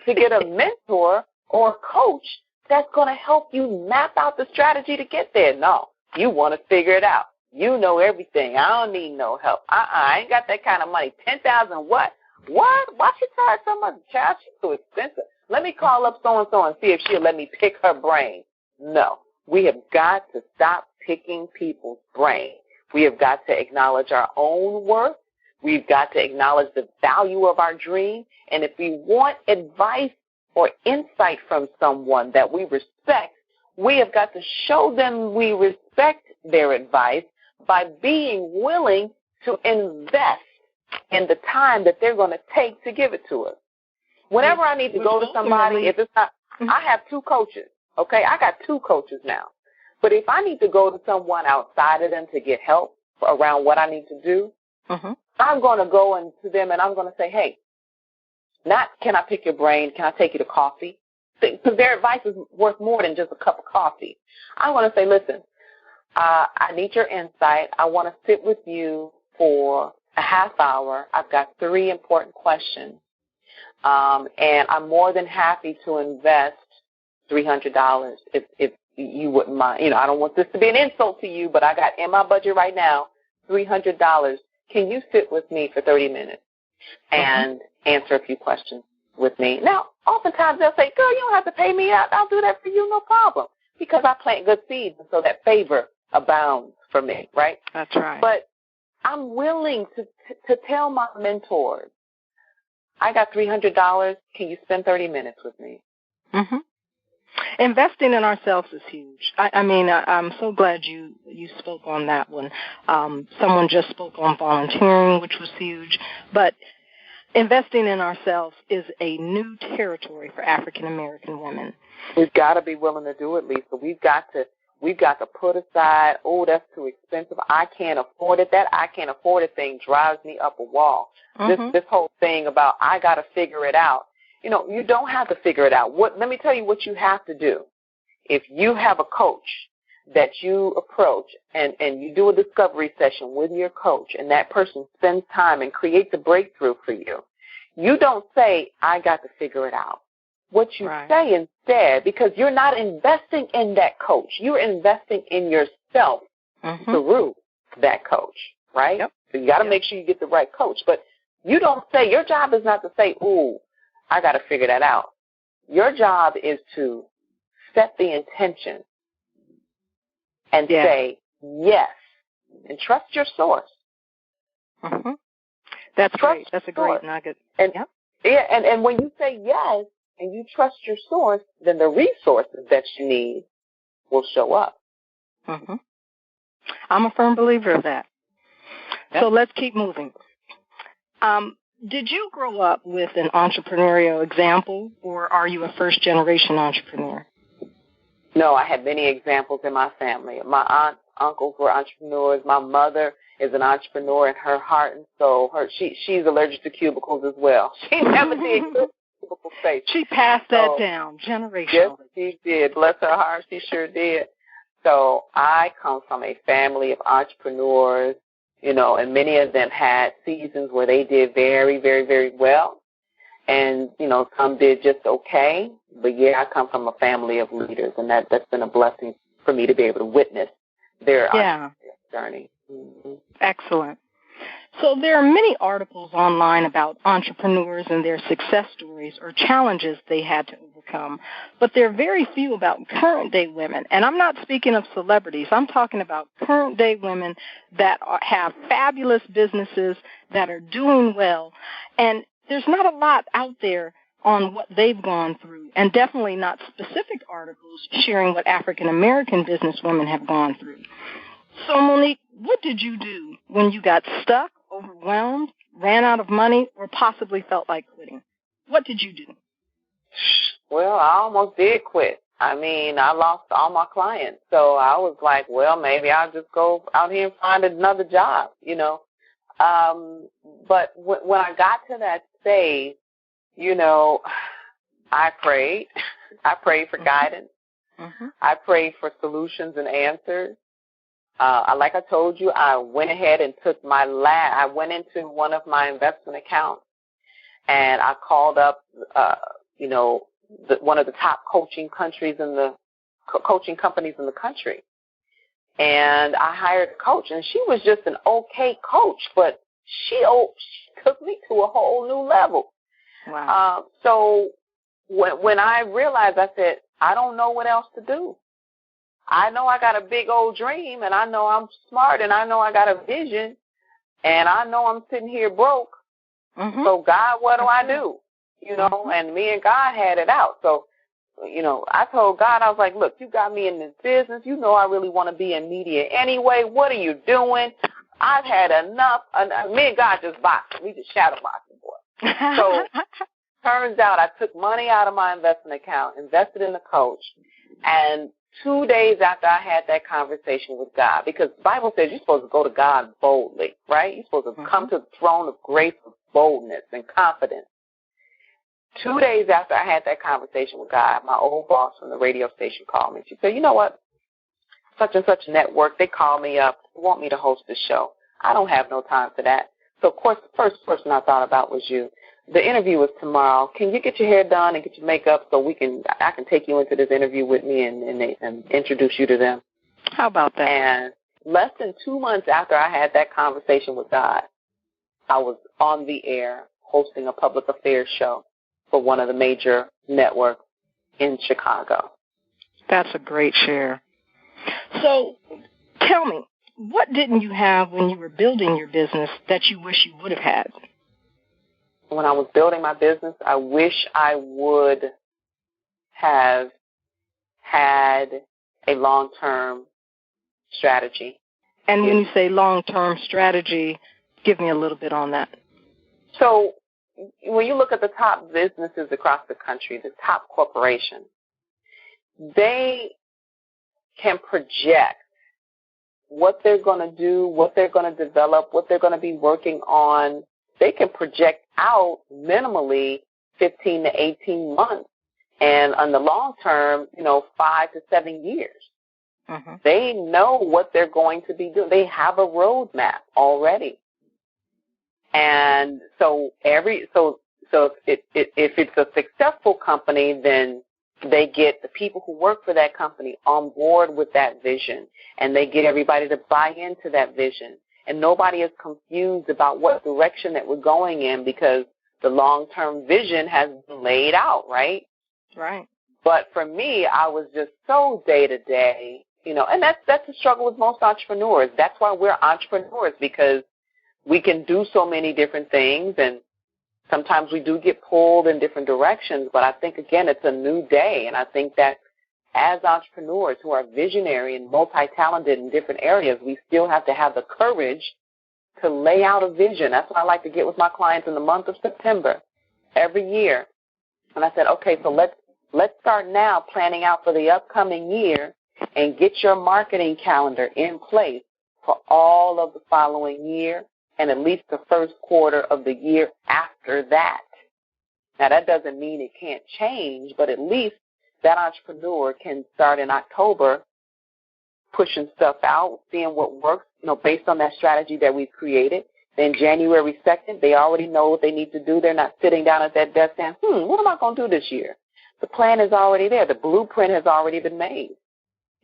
C: to get a mentor or a coach that's going to help you map out the strategy to get there? No, you want to figure it out. You know everything. I don't need no help. I ain't got that kind of money. $10,000 what? What? Why she charge so much? Child, she's too expensive. Let me call up so-and-so and see if she'll let me pick her brain. No, we have got to stop picking people's brain. We have got to acknowledge our own worth. We've got to acknowledge the value of our dream. And if we want advice or insight from someone that we respect, we have got to show them we respect their advice by being willing to invest in the time that they're going to take to give it to us. Whenever I need to go to somebody, if it's not, I have 2 coaches, okay? I got 2 coaches now. But if I need to go to someone outside of them to get help around what I need to do, I'm going to go into them and I'm going to say, hey, not can I pick your brain, can I take you to coffee? Because their advice is worth more than just a cup of coffee. I want to say, listen, I need your insight. I want to sit with you for a half hour. I've got 3 important questions. And I'm more than happy to invest $300 if you wouldn't mind. You know, I don't want this to be an insult to you, but I got in my budget right now $300. Can you sit with me for 30 minutes and answer a few questions with me? Now, oftentimes they'll say, girl, you don't have to pay me out. I'll do that for you, no problem, because I plant good seeds, and so that favor abounds for me, right?
E: That's right.
C: But I'm willing to tell my mentors, I got $300. Can you spend 30 minutes with me?
E: Investing in ourselves is huge. I'm so glad you spoke on that one. Someone just spoke on volunteering, which was huge. But investing in ourselves is a new territory for African American women.
C: We've got to be willing to do it, Lisa. We've got to put aside, oh, that's too expensive. I can't afford it. That I can't afford it thing drives me up a wall. This whole thing about I got to figure it out. You know, you don't have to figure it out. Let me tell you what you have to do. If you have a coach that you approach and you do a discovery session with your coach and that person spends time and creates a breakthrough for you, you don't say, I got to figure it out. What you say instead, because you're not investing in that coach, you're investing in yourself through that coach, right? Yep. So you got to make sure you get the right coach. But you don't say, your job is not to say, ooh, I got to figure that out. Your job is to set the intention and say yes and trust your source.
E: That's great. That's a great nugget.
C: And when you say yes and you trust your source, then the resources that you need will show up.
E: I'm a firm believer of that. So let's keep moving. Did you grow up with an entrepreneurial example, or are you a first-generation entrepreneur?
C: No, I had many examples in my family. My aunts, uncles were entrepreneurs. My mother is an entrepreneur in her heart and soul. She's allergic to cubicles as well. She never did cubicle space.
E: She passed that down generationally.
C: Yes, she did. Bless her heart, she sure did. So I come from a family of entrepreneurs. You know, and many of them had seasons where they did very, very, very well. And, you know, some did just okay. But, I come from a family of leaders, and that's been a blessing for me to be able to witness their journey.
E: Excellent. So there are many articles online about entrepreneurs and their success stories or challenges they had to overcome, but there are very few about current-day women. And I'm not speaking of celebrities. I'm talking about current-day women that have fabulous businesses, that are doing well. And there's not a lot out there on what they've gone through, and definitely not specific articles sharing what African-American businesswomen have gone through. So, Monique, what did you do when you got stuck, overwhelmed, ran out of money, or possibly felt like quitting? What did you do?
C: Well, I almost did quit. I mean, I lost all my clients. So I was like, well, maybe I'll just go out here and find another job, you know. But when I got to that stage, you know, I prayed. I prayed for guidance. Mm-hmm. I prayed for solutions and answers. Like I told you, I went ahead and took I went into one of my investment accounts, and I called up, you know, one of the top coaching companies in the country. And I hired a coach, and she was just an okay coach, but she took me to a whole new level.
E: Wow.
C: So when I realized, I said, I don't know what else to do. I know I got a big old dream, and I know I'm smart, and I know I got a vision, and I know I'm sitting here broke. Mm-hmm. So, God, what do I do? You know, mm-hmm. And me and God had it out. So, you know, I told God, I was like, look, you got me in this business. You know I really want to be in media anyway. What are you doing? I've had enough. Me and God just boxed. We just shadow boxing, boy. So, turns out I took money out of my investment account, invested in the coach, and 2 days after I had that conversation with God, because the Bible says you're supposed to go to God boldly, right? You're supposed to mm-hmm. come to the throne of grace with boldness and confidence. 2 days after I had that conversation with God, my old boss from the radio station called me. She said, you know what, such and such network, they called me up, they want me to host the show. I don't have no time for that. So, of course, the first person I thought about was you. The interview was tomorrow. Can you get your hair done and get your makeup so I can take you into this interview with me and introduce you to them?
E: How about that?
C: And less than 2 months after I had that conversation with God, I was on the air hosting a public affairs show for one of the major networks in Chicago.
E: That's a great share. So tell me, what didn't you have when you were building your business that you wish you would have had?
C: When I was building my business, I wish I would have had a long-term strategy.
E: And when you say long-term strategy, give me a little bit on that.
C: So when you look at the top businesses across the country, the top corporations, they can project what they're going to do, what they're going to develop, what they're going to be working on. They can project out minimally 15 to 18 months, and on the long term, 5 to 7 years. Mm-hmm. They know what they're going to be doing. They have a roadmap already. And so if it's a successful company, then they get the people who work for that company on board with that vision, and they get everybody to buy into that vision. And nobody is confused about what direction that we're going in because the long-term vision has been laid out, right?
E: Right.
C: But for me, I was just so day-to-day, and that's the struggle with most entrepreneurs. That's why we're entrepreneurs, because we can do so many different things, and sometimes we do get pulled in different directions. But I think, again, it's a new day, and I think that as entrepreneurs who are visionary and multi-talented in different areas, we still have to have the courage to lay out a vision. That's what I like to get with my clients in the month of September every year. And I said, okay, so let's start now planning out for the upcoming year and get your marketing calendar in place for all of the following year and at least the first quarter of the year after that. Now, that doesn't mean it can't change, but at least that entrepreneur can start in October pushing stuff out, seeing what works, based on that strategy that we've created. Then January 2nd, they already know what they need to do. They're not sitting down at that desk saying, what am I going to do this year? The plan is already there. The blueprint has already been made.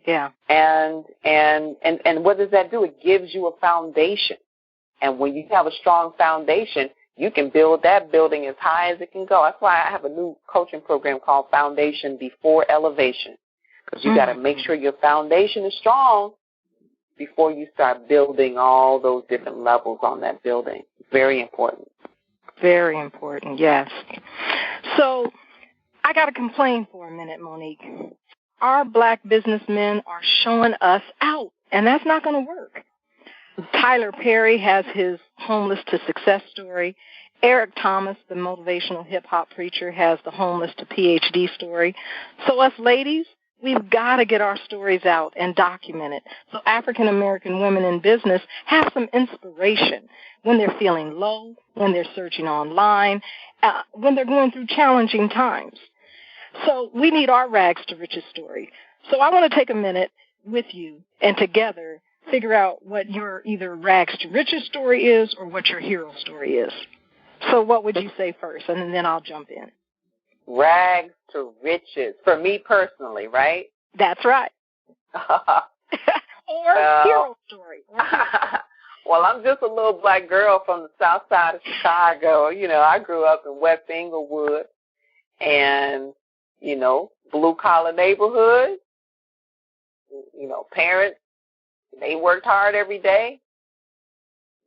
E: Yeah.
C: And what does that do? It gives you a foundation. And when you have a strong foundation, you can build that building as high as it can go. That's why I have a new coaching program called Foundation Before Elevation, because you got to make sure your foundation is strong before you start building all those different levels on that building. Very important.
E: Very important, yes. So I got to complain for a minute, Monique. Our black businessmen are showing us out, and that's not going to work. Tyler Perry has his homeless to success story. Eric Thomas, the motivational hip-hop preacher, has the homeless to PhD story. So us ladies, we've got to get our stories out and document it so African-American women in business have some inspiration when they're feeling low, when they're searching online, when they're going through challenging times. So we need our rags to riches story. So I want to take a minute with you and together figure out what your either rags to riches story is or what your hero story is. So what would you say first, and then I'll jump in.
C: Rags to riches, for me personally, right?
E: That's right. Or hero story.
C: Well, I'm just a little black girl from the south side of Chicago. You know, I grew up in West Inglewood and, you know, blue-collar neighborhood. You know, parents, they worked hard every day.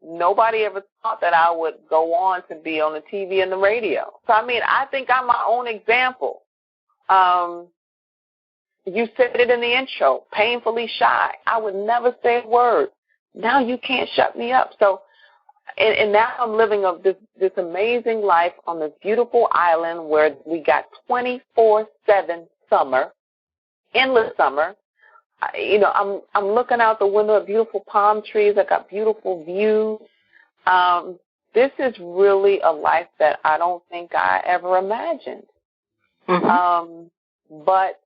C: Nobody ever thought that I would go on to be on the TV and the radio. So, I mean, I think I'm my own example. You said it in the intro, painfully shy. I would never say a word. Now you can't shut me up. So, and now I'm living this amazing life on this beautiful island where we got 24/7 summer, endless summer. You know, I'm looking out the window at beautiful palm trees. I got beautiful views. This is really a life that I don't think I ever imagined. But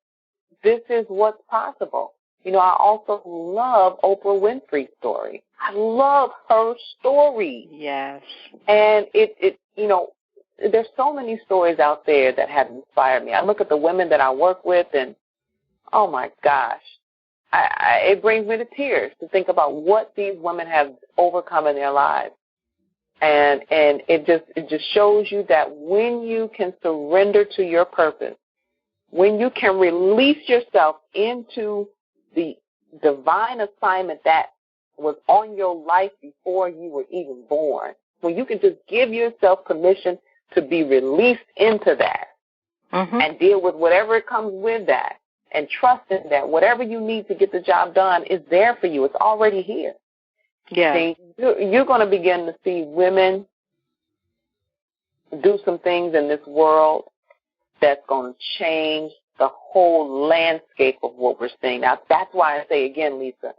C: this is what's possible. You know, I also love Oprah Winfrey's story. I love her story.
E: Yes.
C: And it you know, there's so many stories out there that have inspired me. I look at the women that I work with and, oh my gosh, it brings me to tears to think about what these women have overcome in their lives. And it just shows you that when you can surrender to your purpose, when you can release yourself into the divine assignment that was on your life before you were even born, when you can just give yourself permission to be released into that and deal with whatever comes with that, and trust in that whatever you need to get the job done is there for you. It's already here.
E: Yeah.
C: See, you're going to begin to see women do some things in this world that's going to change the whole landscape of what we're seeing. Now, that's why I say again, Lisa,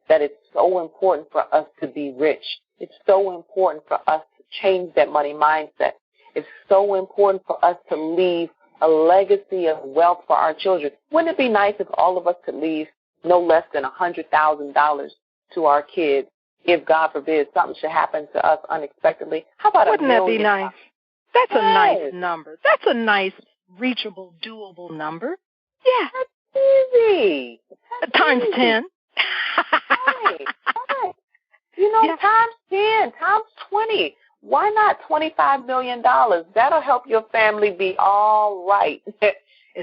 C: that it's so important for us to be rich. It's so important for us to change that money mindset. It's so important for us to leave a legacy of wealth for our children. Wouldn't it be nice if all of us could leave no less than $100,000 to our kids if, God forbid, something should happen to us unexpectedly? How about
E: Wouldn't that be nice? That's a nice
C: Yes.
E: number. That's a nice, reachable, doable number. Yeah.
C: That's easy. That's
E: Times
C: easy.
E: 10.
C: Right. You know,
E: Yeah.
C: times 10, times 20. Why not $25 million? That'll help your family be all right. If,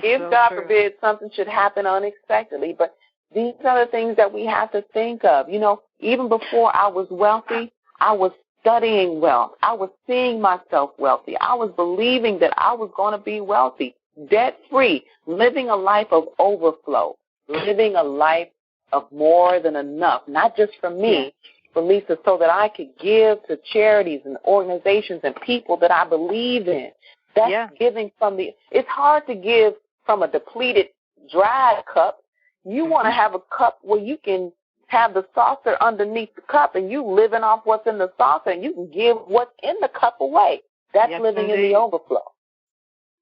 E: so
C: God
E: true.
C: forbid, something should happen unexpectedly. But these are the things that we have to think of. You know, even before I was wealthy, I was studying wealth. I was seeing myself wealthy. I was believing that I was going to be wealthy, debt-free, living a life of overflow, living a life of more than enough, not just for me, for Lisa, so that I could give to charities and organizations and people that I believe in. That's giving from the – it's hard to give from a depleted, dry cup. You want to have a cup where you can have the saucer underneath the cup and you living off what's in the saucer and you can give what's in the cup away. That's living in the overflow.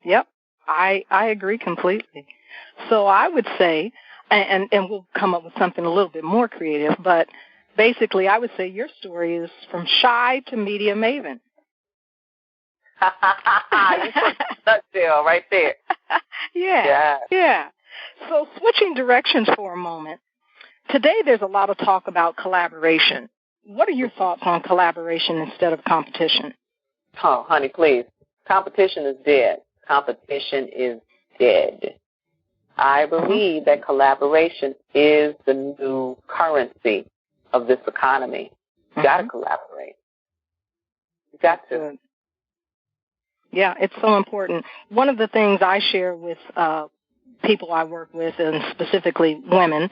E: Yep. I agree completely. So I would say, and we'll come up with something a little bit more creative, but basically I would say your story is from shy to media maven.
C: You put the nutshell right there.
E: Yeah. So switching directions for a moment, today there's a lot of talk about collaboration. What are your thoughts on collaboration instead of competition?
C: Oh, honey, please. Competition is dead. Competition is dead. I believe that collaboration is the new currency of this economy. You got to collaborate. You got to.
E: Yeah, it's so important. One of the things I share with people I work with, and specifically women,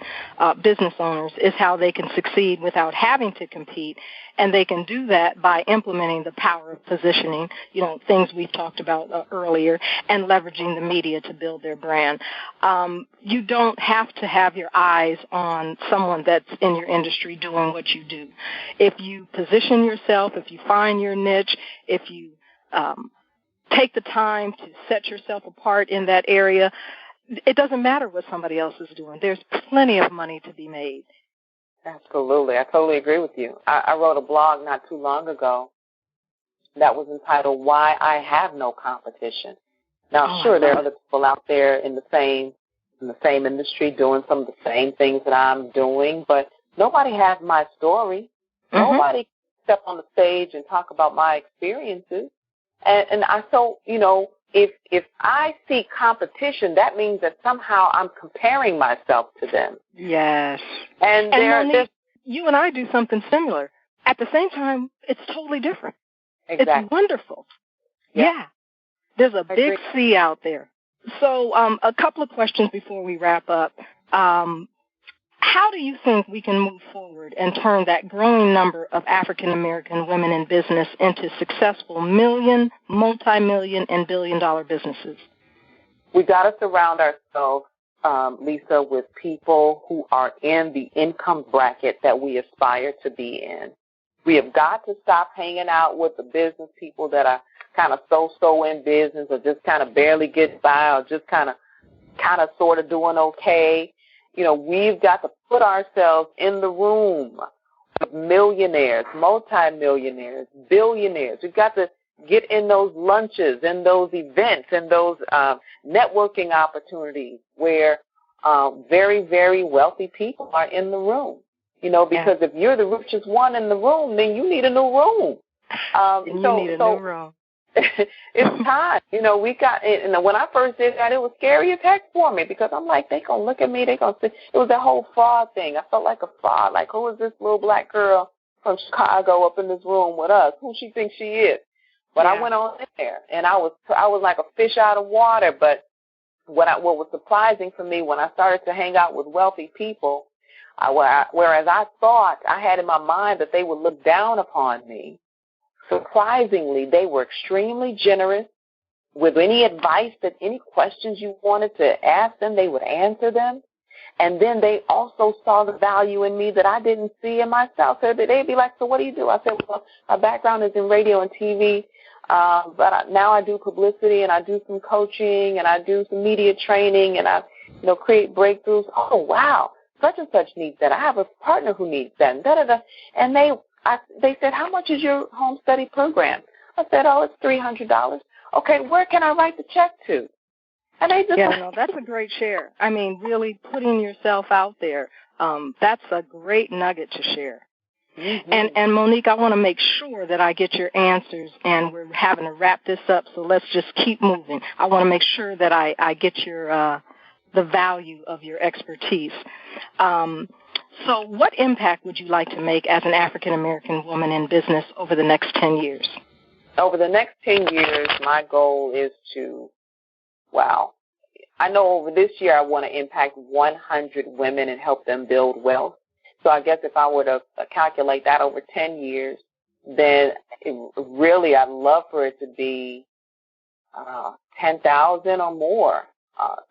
E: business owners, is how they can succeed without having to compete, and they can do that by implementing the power of positioning, things we've talked about earlier, and leveraging the media to build their brand. You don't have to have your eyes on someone that's in your industry doing what you do. If you position yourself, if you find your niche, if you take the time to set yourself apart in that area, it doesn't matter what somebody else is doing. There's plenty of money to be made.
C: Absolutely. I totally agree with you. I wrote a blog not too long ago that was entitled Why I Have No Competition. Now, sure, there are other people out there in the same industry doing some of the same things that I'm doing, but nobody has my story. Nobody can step on the stage and talk about my experiences. And if I see competition, that means that somehow I'm comparing myself to them.
E: Yes.
C: And
E: Monique, you and I do something similar. At the same time, it's totally different.
C: Exactly.
E: It's wonderful. Yeah. There's a big sea out there. So a couple of questions before we wrap up. How do you think we can move forward and turn that growing number of African-American women in business into successful million, multi-million, and billion-dollar businesses?
C: We got to surround ourselves, Lisa, with people who are in the income bracket that we aspire to be in. We have got to stop hanging out with the business people that are kind of so-so in business or just kind of barely get by or just kind of sort of doing okay. We've got to put ourselves in the room with millionaires, multimillionaires, billionaires. We've got to get in those lunches, in those events, in those networking opportunities where very, very wealthy people are in the room. Because if you're the richest one in the room, then you need a new room.
E: You need a new room.
C: It's time. We got it. And when I first did that, it was scary as heck for me because I'm like, they going to look at me. They going to say, it was that whole fraud thing. I felt like a fraud. Like, who is this little black girl from Chicago up in this room with us? Who she thinks she is? But I went on in there, and I was like a fish out of water. But what was surprising for me when I started to hang out with wealthy people, whereas I thought I had in my mind that they would look down upon me, surprisingly, they were extremely generous with any advice, any questions you wanted to ask them, they would answer them. And then they also saw the value in me that I didn't see in myself. So they'd be like, so what do you do? I said, well, my background is in radio and TV, but now I do publicity and I do some coaching and I do some media training and I create breakthroughs. Oh, wow, such and such needs that. I have a partner who needs that. And da-da-da. And they said, how much is your home study program? I said, it's $300. Okay, where can I write the check to? And they just
E: that's a great share. I mean, really putting yourself out there, that's a great nugget to share. Mm-hmm. And Monique, I want to make sure that I get your answers, and we're having to wrap this up, so let's just keep moving. I want to make sure that I get your the value of your expertise. So what impact would you like to make as an African-American woman in business over the next 10 years?
C: Over the next 10 years, my goal is I know over this year I want to impact 100 women and help them build wealth. So I guess if I were to calculate that over 10 years, then I'd love for it to be 10,000 or more.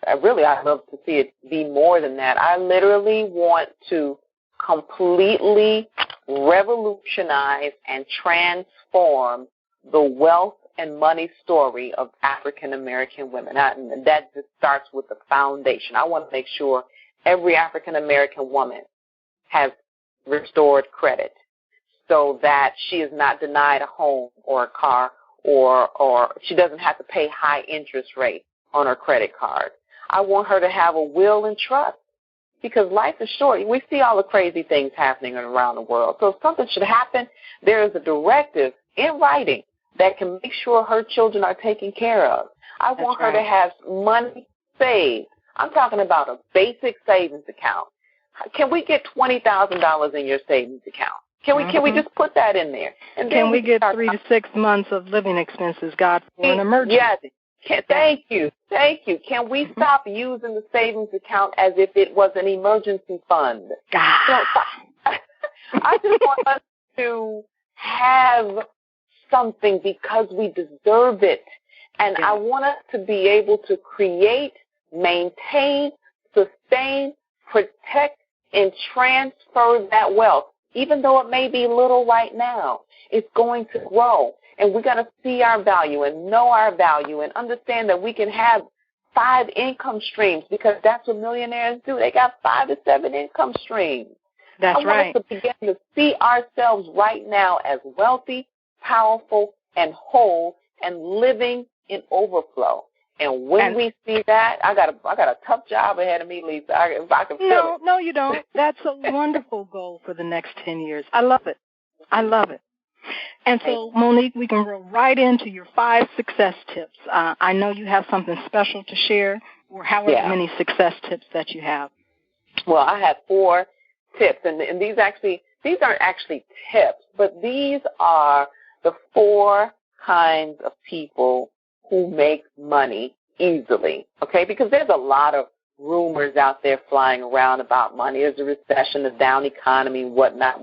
C: I'd love to see it be more than that. I literally want to completely revolutionize and transform the wealth and money story of African-American women. And that just starts with the foundation. I want to make sure every African-American woman has restored credit so that she is not denied a home or a car or she doesn't have to pay high interest rate on her credit card. I want her to have a will and trust. because life is short. We see all the crazy things happening around the world. So if something should happen, there is a directive in writing that can make sure her children are taken care of. I want her to have money saved. I'm talking about a basic savings account. Can we get $20,000 in your savings account? Can we just put that in there? And
E: can we get 3 to 6 months of living expenses, God, for an emergency?
C: Yes. Thank you. Can we stop using the savings account as if it was an emergency fund? I just want us to have something because we deserve it. And I want us to be able to create, maintain, sustain, protect, and transfer that wealth. Even though it may be little right now, it's going to grow. And we got to see our value and know our value and understand that we can have 5 income streams, because that's what millionaires do. They got 5 to 7 income streams.
E: That's right.
C: I want us to begin to see ourselves right now as wealthy, powerful, and whole, and living in overflow. And when we see that, I got a tough job ahead of me, Lisa. If I can feel it.
E: No, you don't. That's a wonderful goal for the next 10 years. I love it. And so, Monique, we can roll right into your 5 success tips. I know you have something special to share, or however many success tips that you have.
C: Well, I have 4 tips, and these aren't actually tips, but these are the 4 kinds of people who make money easily, okay? Because there's a lot of rumors out there flying around about money. There's a recession, a down economy, whatnot.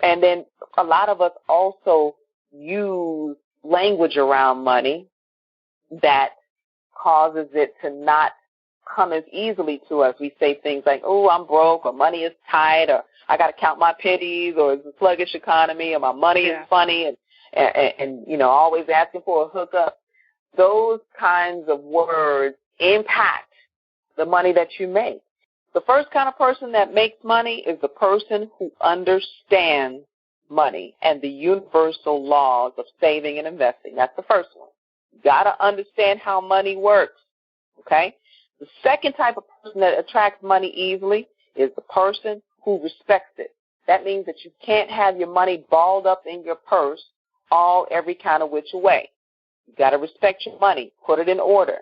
C: And then a lot of us also use language around money that causes it to not come as easily to us. We say things like, oh, I'm broke, or money is tight, or I got to count my pennies, or it's a sluggish economy, or my money is funny, and always asking for a hookup. Those kinds of words impact the money that you make. The first kind of person that makes money is the person who understands money and the universal laws of saving and investing. That's the first one. You got to understand how money works, okay? The second type of person that attracts money easily is the person who respects it. That means that you can't have your money balled up in your purse every kind of which way. You got to respect your money, put it in order.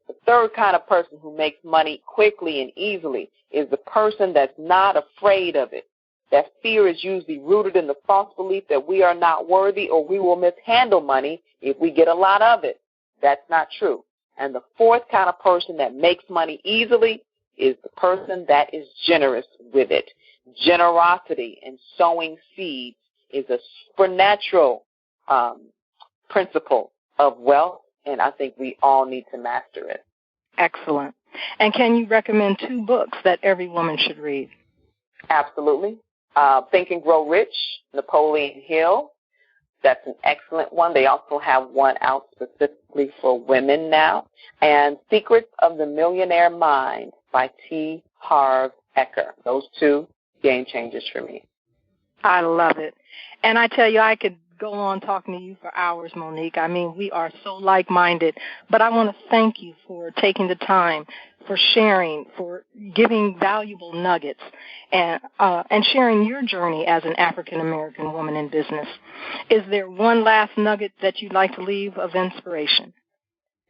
C: The third kind of person who makes money quickly and easily is the person that's not afraid of it. That fear is usually rooted in the false belief that we are not worthy or we will mishandle money if we get a lot of it. That's not true. And the fourth kind of person that makes money easily is the person that is generous with it. Generosity and sowing seeds is a supernatural principle of wealth, and I think we all need to master it.
E: Excellent. And can you recommend 2 books that every woman should read?
C: Absolutely. Think and Grow Rich, Napoleon Hill. That's an excellent one. They also have one out specifically for women now. And Secrets of the Millionaire Mind by T. Harv Eker. Those 2 game changers for me.
E: I love it. And I tell you, I could go on talking to you for hours, Monique. I mean, we are so like-minded. But I want to thank you for taking the time, for sharing, for giving valuable nuggets, and sharing your journey as an African-American woman in business. Is there one last nugget that you'd like to leave of inspiration?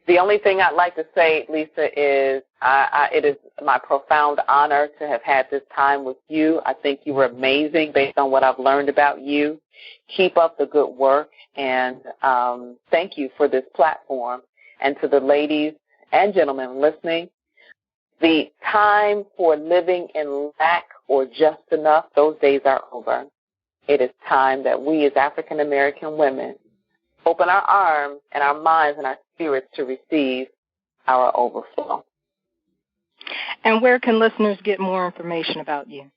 C: The only thing I'd like to say, Lisa, is it is my profound honor to have had this time with you. I think you were amazing based on what I've learned about you. Keep up the good work, and thank you for this platform. And to the ladies and gentlemen listening, the time for living in lack or just enough, those days are over. It is time that we as African-American women open our arms and our minds and our spirits to receive our overflow.
E: And where can listeners get more information about you?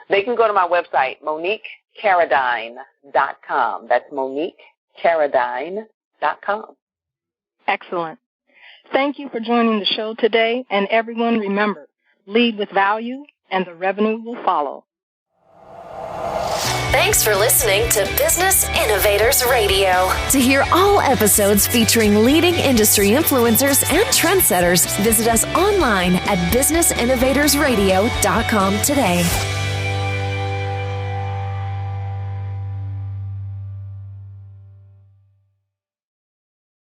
C: They can go to my website, MoniqueCaradine.com. That's MoniqueCaradine.com.
E: Excellent. Thank you for joining the show today. And everyone, remember, lead with value and the revenue will follow.
A: Thanks for listening to Business Innovators Radio. To hear all episodes featuring leading industry influencers and trendsetters, visit us online at businessinnovatorsradio.com today.